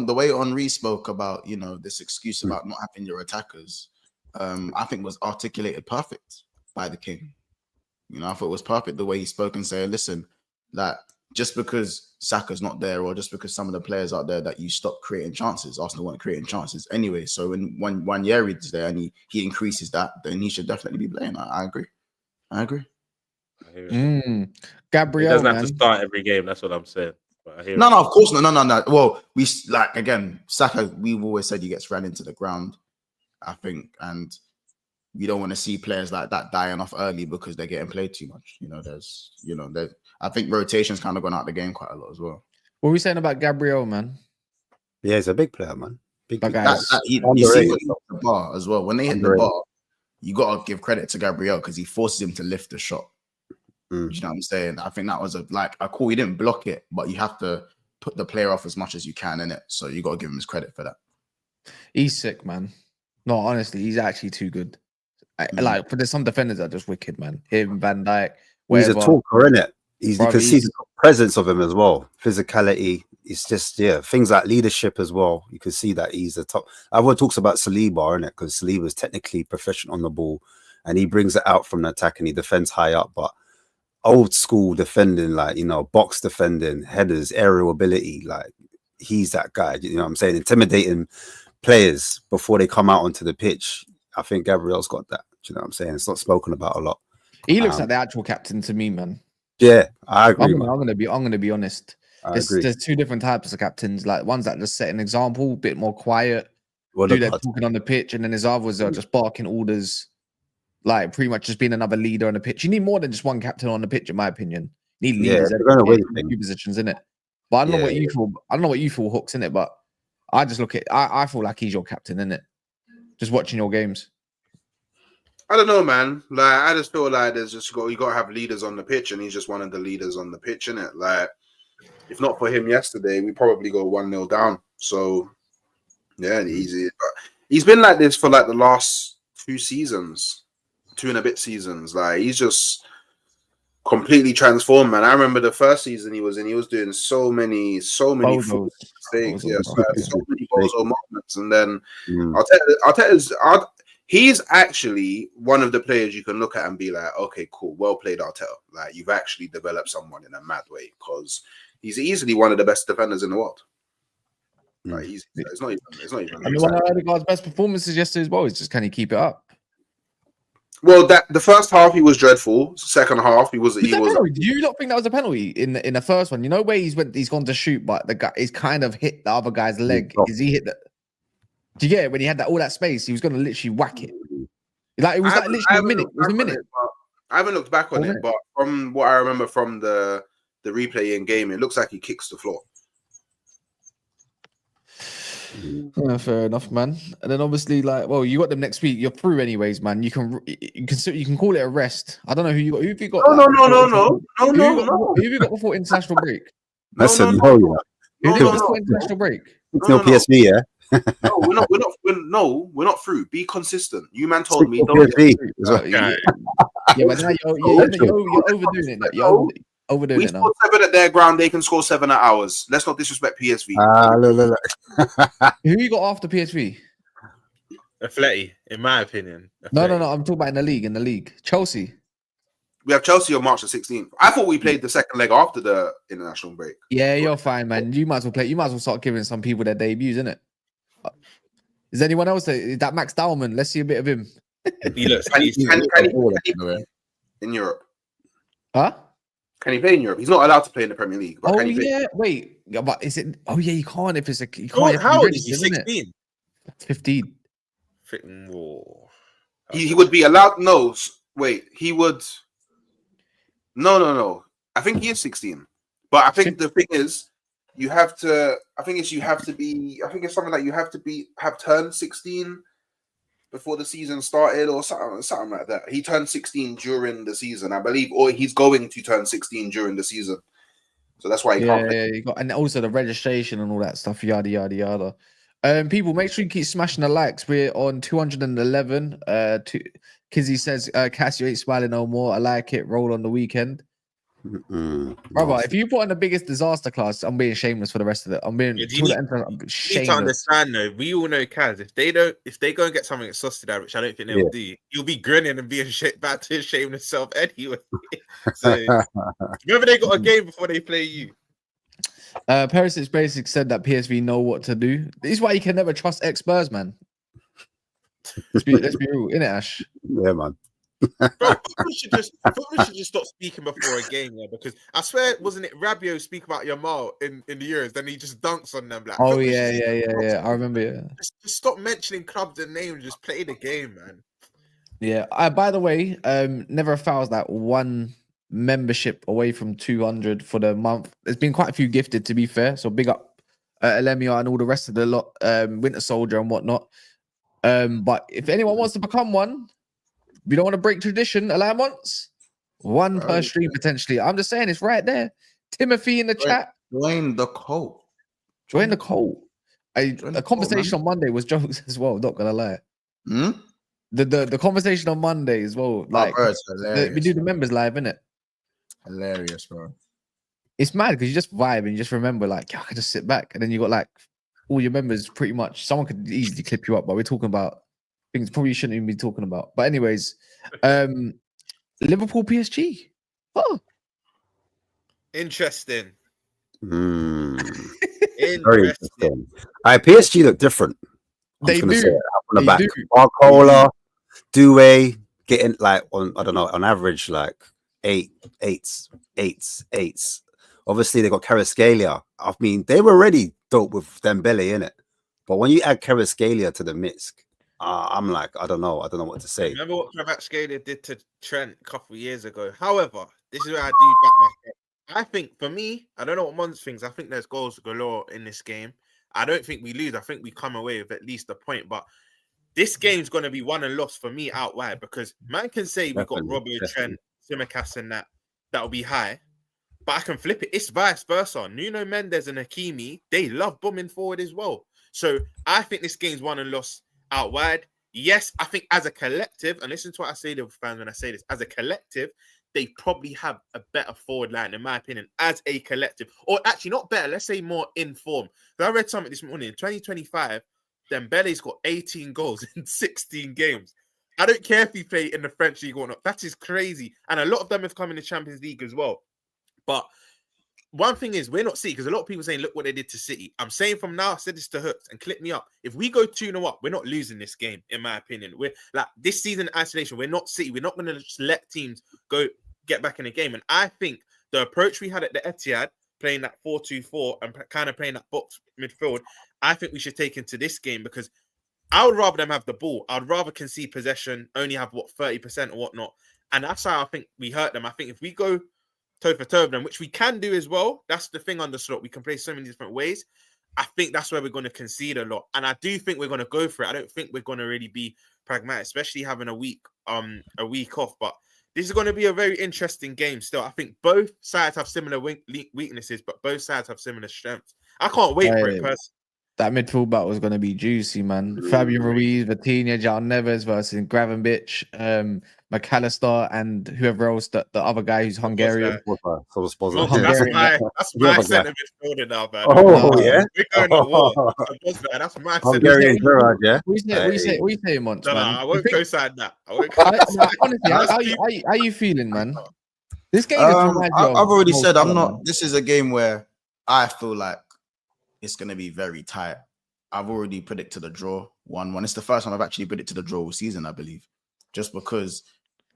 the way Henri spoke about this excuse about not having your attackers, I think was articulated perfect by the king. I thought it was perfect the way he spoke and said, "Listen, that just because Saka's not there, or just because some of the players out there, that you stop creating chances. Arsenal weren't creating chances anyway. So when Wanyeri is there and he increases that, then he should definitely be playing. I agree. Gabriel, he doesn't have to start every game. That's what I'm saying. No, of course not. No. Well, Saka. We've always said he gets ran into the ground. I think, and you don't want to see players like that dying off early because they're getting played too much. I think rotation's kind of gone out the game quite a lot as well. What are we saying about Gabriel, man? Yeah, he's a big player, man. You see when he hit the bar as well. When they hit the bar, you got to give credit to Gabriel because he forces him to lift the shot. You know what I'm saying? I think that was a call. He didn't block it, but you have to put the player off as much as you can in it. So you got to give him his credit for that. He's sick, man. No, honestly, he's actually too good. But there's some defenders that are just wicked, man. Him, Van Dijk. He's a talker, isn't it? You can see the presence of him as well. Physicality. It's just, things like leadership as well. You can see that he's the top. Everyone talks about Saliba, isn't it? Because Saliba is technically proficient on the ball and he brings it out from the attack and he defends high up. But old school defending, box defending, headers, aerial ability, he's that guy. You know what I'm saying? Intimidating players before they come out onto the pitch. I think Gabriel's got that. Do you know what I'm saying? It's not spoken about a lot. He looks like the actual captain to me, man. Yeah, I agree. I'm gonna be honest. I agree. There's two different types of captains. Like ones that just set an example, a bit more quiet, Well, do look, their talking on the pitch, and then there's others that are just barking orders, like pretty much just being another leader on the pitch. You need more than just one captain on the pitch, in my opinion. You need leaders they're going away in two positions, in it. But I don't know what you feel. I don't know what you feel, Hooks, in it. But I just look at. I feel like he's your captain, in it. Just watching your games. I don't know, man. Like, I just feel like you got to have leaders on the pitch, and he's just one of the leaders on the pitch, innit? Like, if not for him yesterday, we probably go 1-0 down. So, yeah, easy. But he's been like this for like the last 2 seasons, 2 and a bit seasons. Like, he's just completely transformed, man. I remember the first season he was doing so many mistakes. Yeah, so many bozo moments, and then I'll tell you. He's actually one of the players you can look at and be like, okay, cool, well played, Arteta. Like, you've actually developed someone in a mad way, because he's easily one of the best defenders in the world. Like, it's not even. I mean, one of Odegaard's best performances yesterday as well is just, can he keep it up? Well, the first half he was dreadful. Second half he was. Do you not think that was a penalty in the first one? You know where he's gone to shoot, but the guy he's kind of hit the other guy's leg. Is he hit that? Do you get it? When he had all that space, he was going to literally whack it. Like, it was like literally a minute. It was a minute. I haven't looked back on it, but from what I remember from the replay in game, it looks like he kicks the floor. Fair enough, man. And then obviously, like, well, you got them next week. You're through anyways, man. You can call it a rest. I don't know who you got. Who have you got? No. Who have you got before international break? Listen, Who have you got before international break? No, PSV, yeah. No, we're not through. Be consistent. You man told me. PSV. Yeah, but now you're overdoing it. You're overdoing we it now. scored 7 at their ground. They can score 7 at ours. Let's not disrespect PSV. Look. Who you got after PSV? Atleti, in my opinion. No. I'm talking about in the league. Chelsea. We have Chelsea on March the 16th. I thought we played the second leg after the international break. Yeah, you're fine, man. You might as well play. You might as well start giving some people their debuts, innit? Is anyone else that Max Dowman? Let's see a bit of him. He looks. Can he play in Europe? Huh? Can he play in Europe? He's not allowed to play in the Premier League. But can he play? Wait. But is it? Oh yeah, you can't if it's a. You Oh, can't. how old is he? 16. 15. He would be allowed. No, wait. He would. No. I think he is 16. But I think the thing is, you have to. I think it's something like you have to have turned 16 before the season started, or something like that. He turned 16 during the season, I believe, or he's going to turn 16 during the season. So that's why he can't play. And also the registration and all that stuff, yada yada yada. People, make sure you keep smashing the likes. We're on 211. Kizzy says, Cass, you ain't smiling no more. I like it. Roll on the weekend. Brother, if you put on the biggest disaster class, I'm being shameless for the rest of it. I'm being you need to understand though. We all know Kaz. If they go and get something at Sociedad, which I don't think they will do, you'll be grinning and being back to shame yourself anyway. So remember, they got a game before they play you. Perisic basically said that PSV know what to do. This is why you can never trust ex-Spurs, man. Let's be real, innit, Ash? Yeah, man. Bro, we should just stop speaking before a game, yeah, because I swear, wasn't it Rabiot speak about Yamal in the Euros, then he just dunks on them. Like, oh yeah. I remember. Yeah. Just stop mentioning clubs and names. Just play the game, man. Yeah. By the way, never fouls that one membership away from 200 for the month. There's been quite a few gifted, to be fair. So big up Lemia and all the rest of the lot, Winter Soldier and whatnot. But if anyone wants to become one, we don't want to break tradition. Allow once, one per stream potentially. I'm just saying it's right there. Timothy in the chat. Join the cult. Join the cult. A conversation on Monday was jokes as well. Not gonna lie. The conversation on Monday as well. Like we do the members live, innit? Hilarious, bro. It's mad because you just vibe and you just remember, like, I could just sit back, and then you got like all your members pretty much. Someone could easily clip you up, but we're talking about things probably shouldn't even be talking about. But anyways, Liverpool PSG. Oh, interesting. Very interesting. PSG look different. They do. On the back, Barcola, Doué getting like on, I don't know, on average like eights. Obviously, they got Kvaratskhelia. I mean, they were already dope with Dembele in it, but when you add Kvaratskhelia to the mix, I'm like, I don't know what to say. Remember what Kvaratskhelia did to Trent a couple of years ago. However, this is where I do back myself. I think for me, I don't know what Mons thinks. I think there's goals galore in this game. I don't think we lose. I think we come away with at least a point. But this game's going to be won and lost for me out wide, because man can say we got Robbo, Trent, Tsimikas and that'll be high. But I can flip it. It's vice versa. Nuno Mendes and Hakimi, they love bombing forward as well. So I think this game's won and lost out wide. Yes, I think as a collective, and listen to what I say to fans when I say this, as a collective, they probably have a better forward line, in my opinion, as a collective. Or actually, not better, let's say more informed. I read something this morning. In 2025, Dembele's got 18 goals in 16 games. I don't care if he play in the French league or not. That is crazy. And a lot of them have come in the Champions League as well. But one thing is, we're not City, because a lot of people saying, look what they did to City. I'm saying from now, I said this to Hooks, and clip me up. If we go 2-0 up, we're not losing this game, in my opinion. We're like, this season in isolation, we're not City. We're not going to just let teams go get back in the game. And I think the approach we had at the Etihad, playing that 4-2-4 and kind of playing that box midfield, I think we should take into this game, because I would rather them have the ball. I'd rather concede possession, only have 30% or whatnot. And that's how I think we hurt them. I think if we go toe for toe with them, which we can do as well, that's the thing on the slot. We can play so many different ways. I think that's where we're going to concede a lot. And I do think we're going to go for it. I don't think we're going to really be pragmatic, especially having a week off. But this is going to be a very interesting game still. I think both sides have similar weaknesses, but both sides have similar strengths. I can't wait for it, personally. That midfield battle is going to be juicy, man. Fabian Ruiz, Vitinha, João Neves versus Gravenberch, McAllister, and whoever else, the other guy who's Hungarian. That's my centre midfielder now, man. Oh, yeah? We're going to war. That's my Hungarian Gerard, yeah? We say Monts, man. I won't co-sign that. Honestly, how you feeling, man? This game is I've already said I'm not. This is a game where I feel like it's going to be very tight. I've already predicted a draw, 1-1. It's the first time I've actually predicted a draw all season, I believe, just because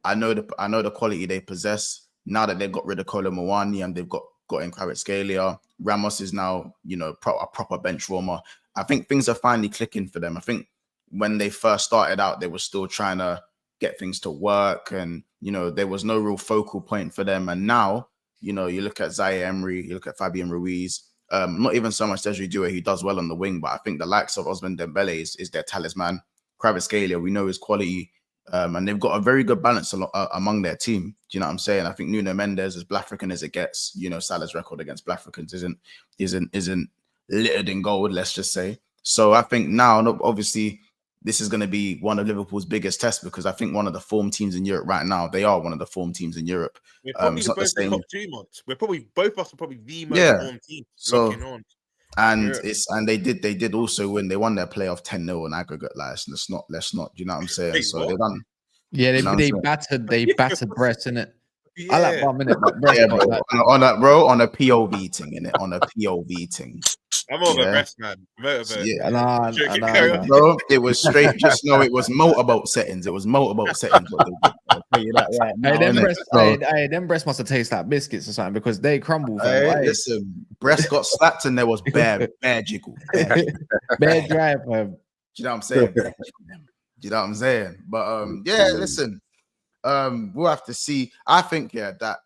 I know the quality they possess. Now that they've got rid of Kolo Muani and they've got in Kvaratskhelia, Ramos is now, a proper bench warmer. I think things are finally clicking for them. I think when they first started out, they were still trying to get things to work, and there was no real focal point for them. And now, you look at Zaire Emery, you look at Fabian Ruiz. Not even so much Desiree Doué, he does well on the wing, but I think the likes of Ousmane Dembele is their talisman. Kvaratskhelia, we know his quality, and they've got a very good balance among their team. Do you know what I'm saying? I think Nuno Mendes, as Black African as it gets, Salah's record against Black Africans isn't littered in gold, let's just say. So I think now, obviously, this is going to be one of Liverpool's biggest tests, because I think one of the form teams in Europe right now, they are one of the form teams in Europe. We're probably both the top 2 months. We're probably both of us are probably the most form team. So and they did also win. They won their playoff 10-0 in aggregate. Let's not. Do you know what I'm saying? Wait, so what? they done. Yeah, they battered Brest, innit? Yeah. I like 1 minute, but Brest, on a POV thing, innit? On a POV thing. I'm over Brest, man. Yeah, nah. Bro, it was straight. Just know it was motorboat settings. I'll tell you that right now. Them Brest must have tasted like biscuits or something, because they crumble. Listen, Brest got slapped and there was bare jiggle. Bare drive. Do you know what I'm saying? But listen, we'll have to see. I think that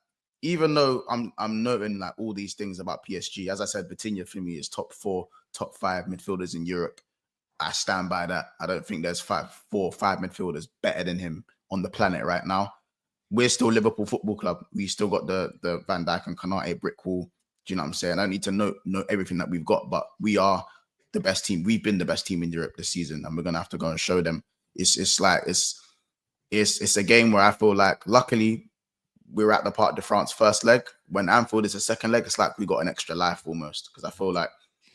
even though I'm noting like all these things about PSG, as I said, Vitinha for me is top 4, top 5 midfielders in Europe. I stand by that. I don't think there's 4 or 5 midfielders better than him on the planet right now. We're still Liverpool Football Club. We still got the Van Dijk and Konate brick wall. Do you know what I'm saying? I don't need to know everything that we've got, but we are the best team. We've been the best team in Europe this season, and we're gonna have to go and show them. It's a game where I feel like, luckily, we're at the Parc de France first leg. When Anfield is the second leg, it's like we got an extra life almost. Because I feel like,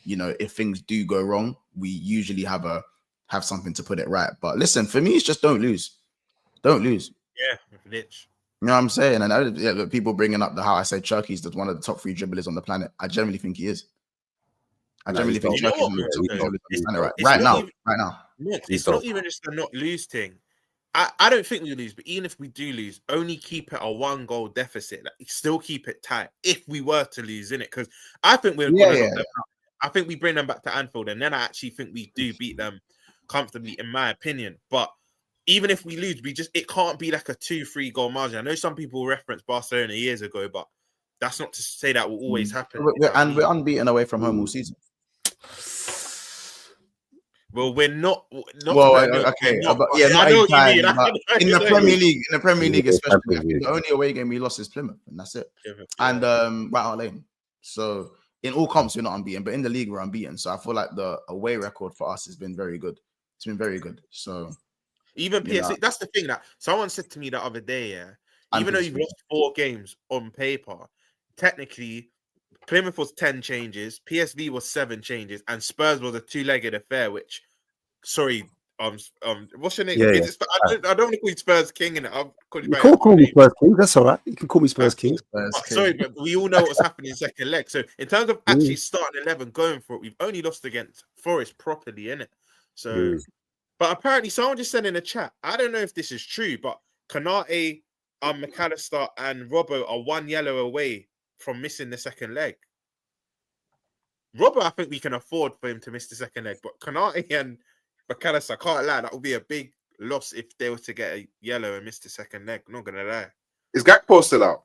if things do go wrong, we usually have something to put it right. But listen, for me, it's just don't lose. Don't lose. Yeah, bitch. You know what I'm saying? And people bringing up how I say Chucky's one of the top 3 dribblers on the planet. I generally think he is. I generally think Chucky's on the planet right now. It's not even just a not lose thing. I don't think we lose, but even if we do lose, only keep it a 1-goal deficit. Like, still keep it tight if we were to lose in it, because I think we're gonna knock them out. I think we bring them back to Anfield, and then I actually think we do beat them comfortably, in my opinion. But even if we lose, it can't be like a 2-3 goal margin. I know some people referenced Barcelona years ago, but that's not to say that will always happen. We're unbeaten away from home all season. Well, we're not. Okay, but yeah, not every time. In the Premier League, especially, I think the only away game we lost is Plymouth, and that's it. And White Hart Lane. So in all comps, we're not unbeaten, but in the league, we're unbeaten. So I feel like the away record for us has been very good. It's been very good. So even PSG, that's the thing that someone said to me the other day. Yeah, even though you've lost 4 games on paper, technically Plymouth was 10 changes, PSV was 7 changes, and Spurs was a 2-legged affair. Which, sorry, what's your name? Yeah, I don't want to call you Spurs King, and I'll call you. You can't call me Spurs King. That's all right. You can call me Spurs King. Sorry, but we all know what's happening in second leg. So in terms of actually starting 11, going for it, we've only lost against Forest properly, innit? So, but apparently someone just said in the chat, I don't know if this is true, but Kanate, McAllister, and Robbo are 1 yellow away from missing the second leg. Robbo, I think we can afford for him to miss the second leg, but Kanate and McAllister, I can't lie, that would be a big loss if they were to get a yellow and miss the second leg. I'm not gonna lie. Is Gakpo still out?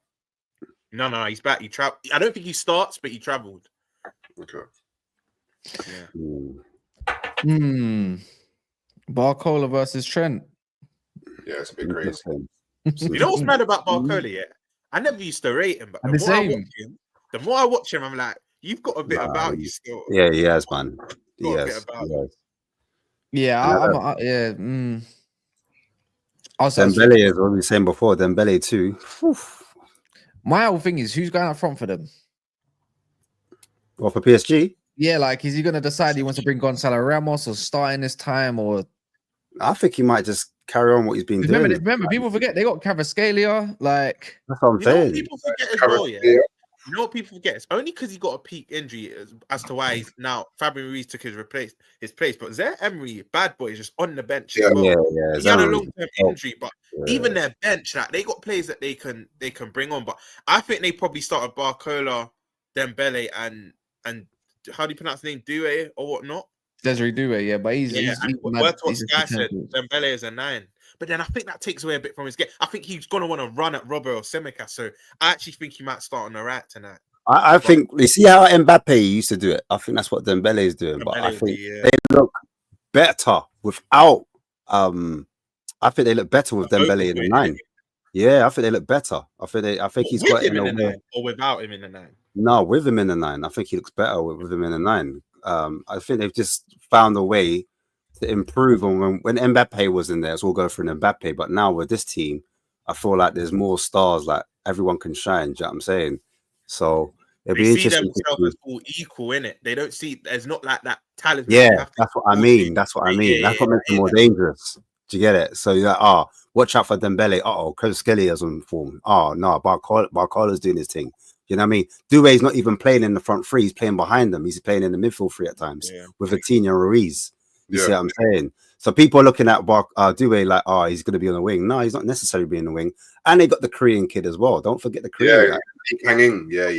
No, he's back. He traveled. I don't think he starts, but he travelled. Okay. Yeah. Barcola versus Trent. Yeah, it's a bit crazy. You know what's mad about Barcola? Yeah, I never used to rate him, but the more I watch him, I'm like, you've got a bit about you still. Yeah, he has, man. Yes. Yeah, Dembele is what we were saying before. Dembele too. Oof. My whole thing is, who's going up front for them? Well, for PSG? Yeah, like, is he going to decide he wants to bring Gonzalo Ramos or starting this time? Or I think he might just carry on what he's been doing. Remember, people forget they got Cavaschellia. Like, that's what I'm saying. People forget as well, yeah. You know what people forget? It's only because he got a peak injury as to why he's now Fabian Ruiz took his place. But Zaire Emery, bad boy, is just on the bench as well. Yeah. He had a long-term injury, but even their bench, like, they got players that they can bring on. But I think they probably started Barcola, Dembele, and how do you pronounce the name? Doué or whatnot? Desiree Doué, yeah, but he's what Sky said, Dembele is a 9. But then I think that takes away a bit from his game. I think he's going to want to run at Robbo or Semica. So I actually think he might start on the right tonight. I think, you see how Mbappe used to do it? I think that's what Dembele is doing. But I think they look better without... I think they look better with Dembele in the 9. Yeah, I think they look better. I think he's got him in the 9 or without him in the 9. No, with him in the 9. I think he looks better with him in the 9. I think they've just found a way to improve on when Mbappe was in there. It's all going through Mbappe, but now with this team, I feel like there's more stars. Like, everyone can shine. Do you know what I'm saying? So it'll be interesting. They see themselves as all equal in it. They don't see there's not like that talent. Yeah, that's what I mean. That's what makes it more dangerous. Do you get it? So you're like, watch out for Dembele. Kvaratskhelia is on form. No, Barcola's doing his thing. You know what I mean? Doué's not even playing in the front 3. He's playing behind them. He's playing in the midfield 3 at times with Vitinha and Ruiz. You see what I'm saying? So people are looking at Doué like, he's going to be on the wing. No, he's not necessarily being on the wing. And they got the Korean kid as well. Don't forget the Korean. Yeah.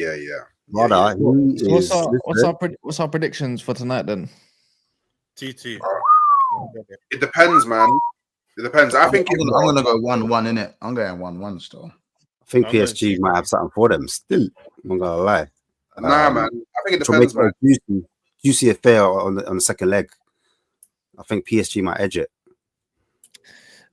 Brother, what's our predictions for tonight then? 2-2. It depends, man. It depends. I think I'm going to go 1-1 in it. I'm going 1-1 still. I think PSG might have something for them still. I'm not gonna lie. Nah, man. I think it depends, man. Juicy affair on the second leg. I think PSG might edge it.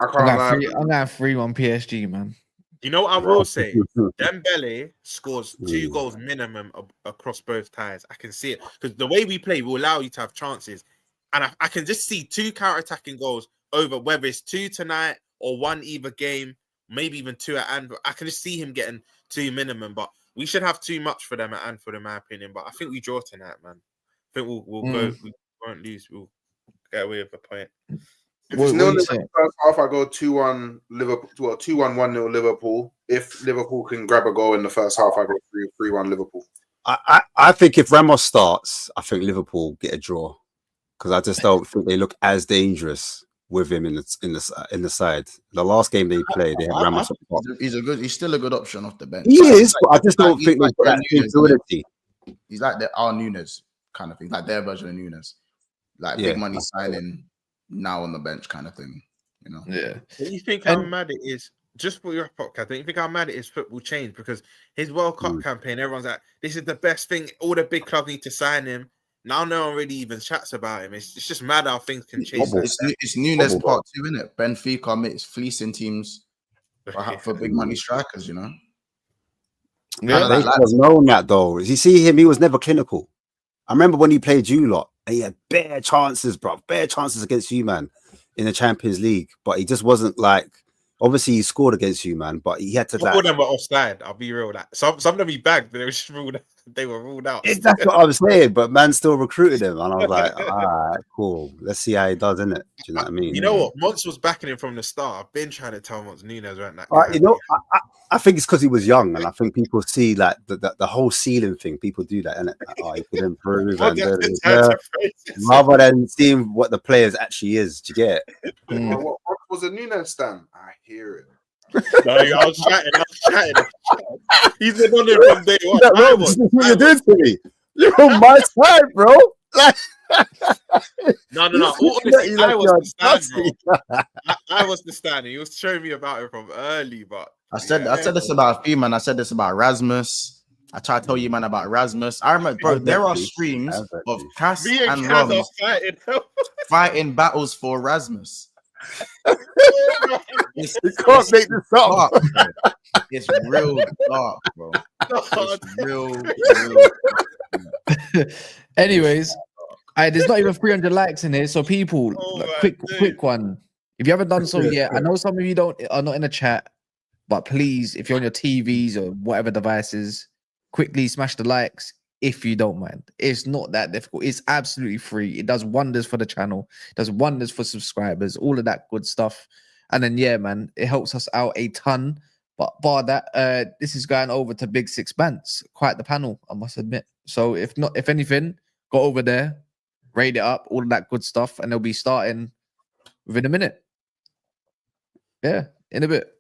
I can't lie. I'm going 3-1 PSG, man. You know what I will say? Dembele scores 2 goals minimum across both ties. I can see it because the way we play will allow you to have chances, and I can just see 2 counter-attacking goals over whether it's 2 tonight or 1 either game. Maybe even 2 at Anfield. I can just see him getting 2 minimum, but we should have too much for them at Anfield, in my opinion. But I think we draw tonight, man. I think we'll go. We won't lose. We'll get away with a point. If it's 0-0 in the first half, I go 2-1 Liverpool. 2-1, 1-0 Liverpool. If Liverpool can grab a goal in the first half, I go 3-1 Liverpool. I think if Ramos starts, I think Liverpool get a draw because I just don't think they look as dangerous with him in the side. The last game they played, they had Ramos. He's still a good option off the bench. He is, but I just don't think they've got that capability. He's like our Nunes kind of thing, like their version of Nunes, like big money signing now on the bench kind of thing. You know? Yeah. Do you think how mad it is? Just for your podcast, don't you think how mad it is football changed? Because his World Cup campaign, everyone's like, this is the best thing. All the big clubs need to sign him. Now no one really even chats about him. It's just mad how things can change. It's Nunes part 2, isn't it? Benfica is fleecing teams for big money strikers, you know? Yeah, they should have known that though. You see him, he was never clinical. I remember when he played you lot, and he had bare chances, bro. Bare chances against you, man, in the Champions League. But he just wasn't like, obviously he scored against you, man, but he had to all of them were offside. I'll be real. Like some of them he bagged, but they were ruled out. That's what I was saying, but man still recruited him. And I was like, all right, cool. Let's see how he does, innit? Do you know what I mean? You know what? Mons was backing him from the start. I've been trying to tell Mons Nunes right now. You know, I think it's because he was young, and I think people see like the whole ceiling thing. People do that, innit? Like, oh, he could improve rather than seeing what the players actually is. Do you get it? What was a Nunes stand? I hear it. No, I was chatting. He's been on it from day one. What you did to me? You're on my side, bro. Like, no. Honestly, I was the stand, bro. I was the stand. He was showing me about it from early, but I said this about a few, man. I said this about Rasmus. I tried to tell you, man, about Rasmus. I remember, bro, there are streams of Cass and Rom fighting battles for Rasmus. You can't make this up. It's real dark, bro. It's real. Anyways, there's not even 300 likes in here, so people, quick one. If you haven't done so yet, I know some of you are not in the chat, but please, if you're on your TVs or whatever devices, quickly smash the likes if you don't mind. It's not that difficult. It's absolutely free. It does wonders for the channel. It does wonders for subscribers, all of that good stuff. And then, yeah, man, it helps us out a ton. But bar that, this is going over to Big Six Bants. Quite the panel, I must admit. So if anything, go over there, rate it up, all of that good stuff, and they'll be starting within a minute. Yeah, in a bit.